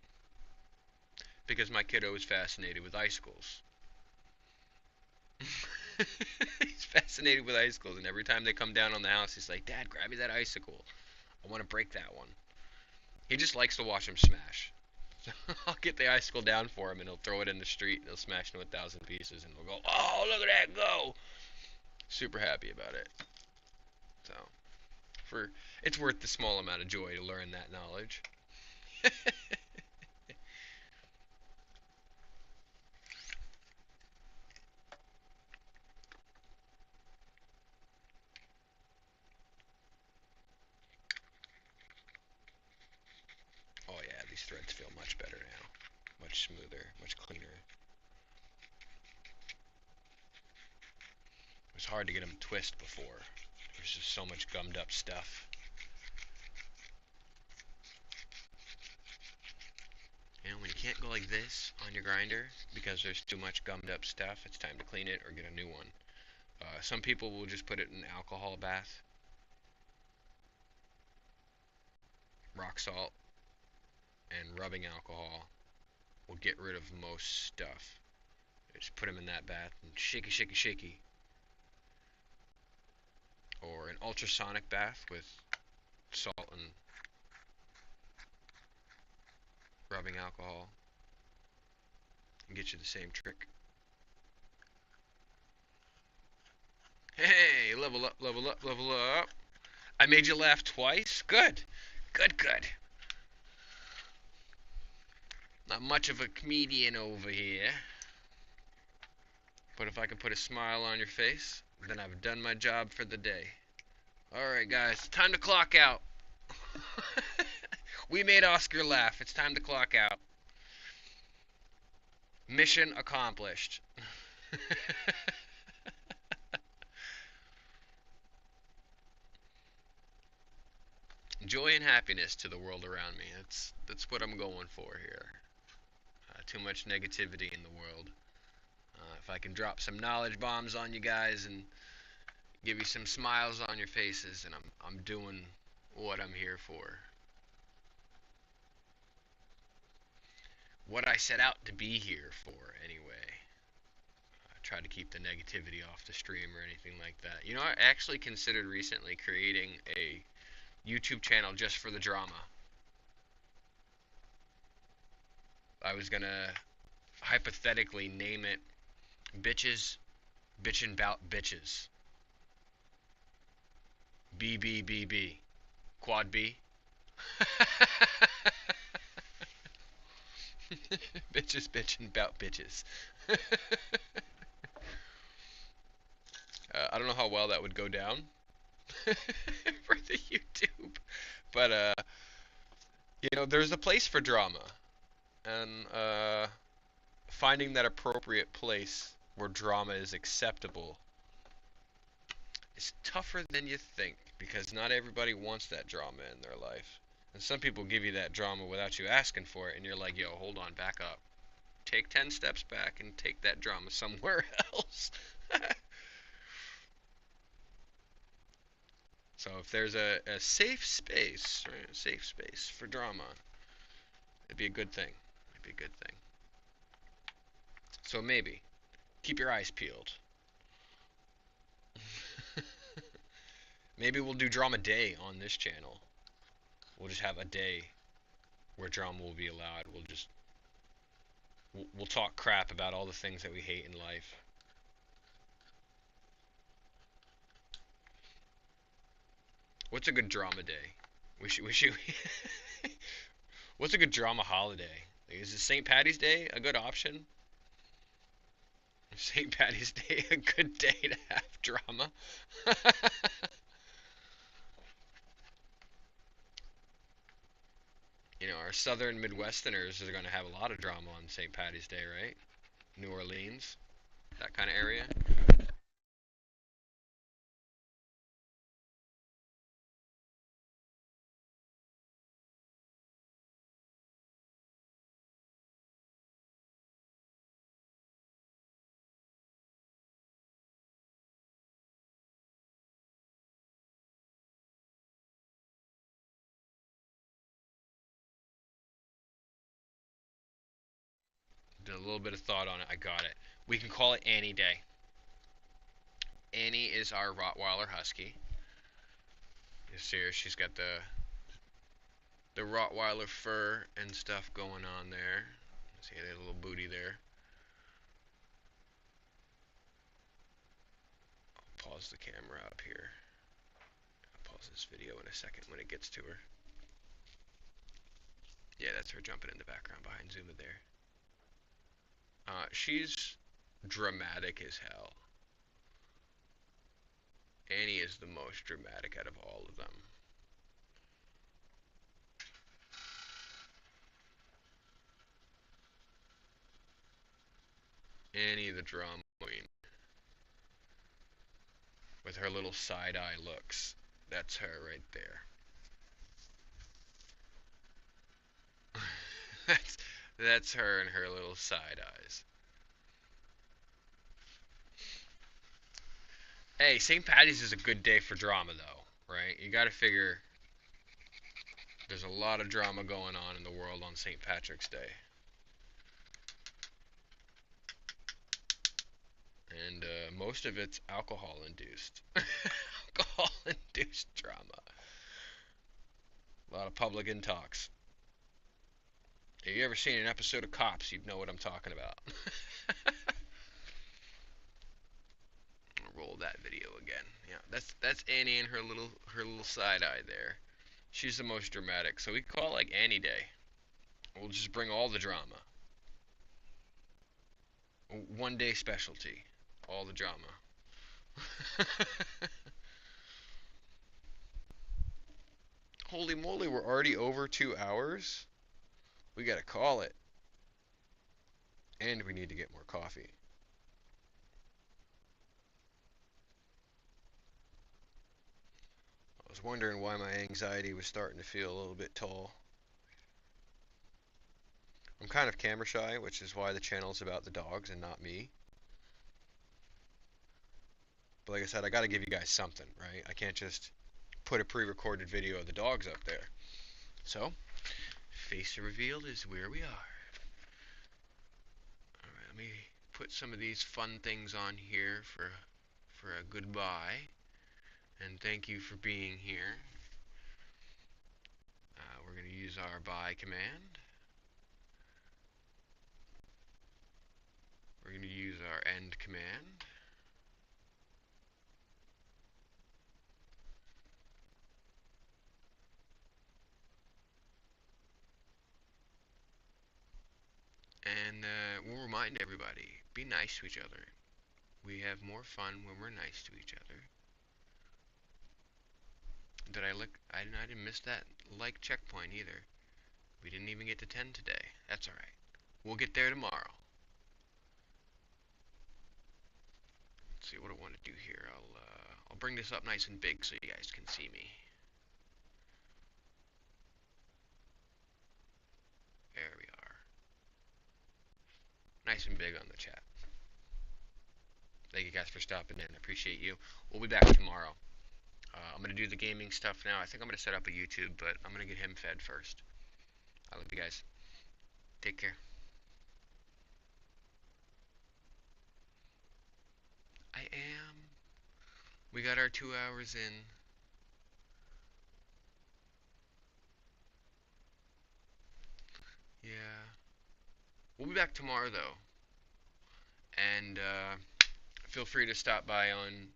[SPEAKER 2] Because my kiddo is fascinated with icicles. He's fascinated with icicles, and every time they come down on the house, he's like, Dad, grab me that icicle. I want to break that one. He just likes to watch them smash. So I'll get the icicle down for him, and he'll throw it in the street, and he'll smash into 1,000 pieces, and we'll go, oh, look at that go! Super happy about it. So, for it's worth the small amount of joy to learn that knowledge. Oh yeah, these threads feel much better now. Much smoother, much cleaner. It was hard to get them to twist before. There's just so much gummed up stuff. You know, when you can't go like this on your grinder because there's too much gummed up stuff, it's time to clean it or get a new one. Some people will just put it in an alcohol bath, rock salt, and rubbing alcohol will get rid of most stuff. Just put them in that bath and shaky, shaky, shaky. Or an ultrasonic bath with salt and rubbing alcohol and get you the same trick. Hey, level up, level up, level up. I made you laugh twice? Good. Good, good. Not much of a comedian over here. But if I can put a smile on your face, then I've done my job for the day. Alright, guys, time to clock out. We made Oscar laugh. It's time to clock out. Mission accomplished. Joy and happiness to the world around me. That's what I'm going for here. Too much negativity in the world. If I can drop some knowledge bombs on you guys and give you some smiles on your faces, and I'm doing what I'm here for. What I set out to be here for, anyway. I try to keep the negativity off the stream or anything like that. You know, I actually considered recently creating a YouTube channel just for the drama. I was gonna hypothetically name it Bitches Bitchin' Bout Bitches. BBBB. Quad B. Bitches bitchin' bout bitches. I don't know how well that would go down for the YouTube, but you know, there's a place for drama, and finding that appropriate place where drama is acceptable is tougher than you think because not everybody wants that drama in their life. And some people give you that drama without you asking for it, and you're like, yo, hold on, back up. Take 10 steps back and take that drama somewhere else. So if there's a safe space, right, a safe space for drama, it'd be a good thing. It'd be a good thing. So maybe keep your eyes peeled. Maybe we'll do drama day on this channel. We'll just have a day where drama will be allowed. We'll talk crap about all the things that we hate in life. What's a good drama day? We should. What's a good drama holiday? Like, is St. Patty's Day a good option? Is St. Patty's Day a good day to have drama? You know, our southern Midwesterners are going to have a lot of drama on St. Patty's Day, right? New Orleans, that kind of area. Did a little bit of thought on it. I got it. We can call it Annie Day. Annie is our Rottweiler Husky. You see her? She's got the Rottweiler fur and stuff going on there. See that little booty there. I'll pause the camera up here. I'll pause this video in a second when it gets to her. Yeah, that's her jumping in the background behind Zuma there. She's dramatic as hell. Annie is the most dramatic out of all of them. Annie the drama queen. With with her little side eye looks. That's her right there. that's that's her and her little side eyes. Hey, St. Patty's is a good day for drama though, right? You got to figure there's a lot of drama going on in the world on St. Patrick's Day. And most of it's alcohol induced. Alcohol induced drama. A lot of public intox. If you ever seen an episode of Cops, you'd know what I'm talking about. I'll roll that video again. Yeah, that's Annie and her little side eye there. She's the most dramatic, so we call it like Annie Day. We'll just bring all the drama. One day specialty. All the drama. Holy moly, we're already over 2 hours? We gotta call it. And we need to get more coffee. I was wondering why my anxiety was starting to feel a little bit tall. I'm kind of camera shy, which is why the channel's about the dogs and not me. But like I said, I gotta give you guys something, right? I can't just put a pre-recorded video of the dogs up there. So, face reveal is where we are. Alright, let me put some of these fun things on here for a goodbye. And thank you for being here. We're going to use our buy command. We're going to use our end command. And we'll remind everybody, be nice to each other. We have more fun when we're nice to each other. Did I look? I didn't miss that like checkpoint either. We didn't even get to 10 today. That's alright. We'll get there tomorrow. Let's see what I want to do here. I'll bring this up nice and big so you guys can see me. There we are. Nice and big on the chat. Thank you guys for stopping in. I appreciate you. We'll be back tomorrow. I'm going to do the gaming stuff now. I think I'm going to set up a YouTube, but I'm going to get him fed first. I love you guys. Take care. I am. We got our 2 hours in. Yeah. We'll be back tomorrow, though. And feel free to stop by on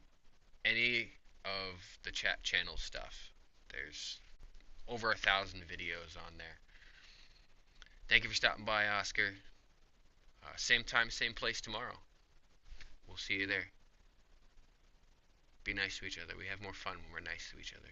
[SPEAKER 2] any of the chat channel stuff. There's over 1,000 videos on there. Thank you for stopping by, Oscar. Same time, same place tomorrow. We'll see you there. Be nice to each other. We have more fun when we're nice to each other.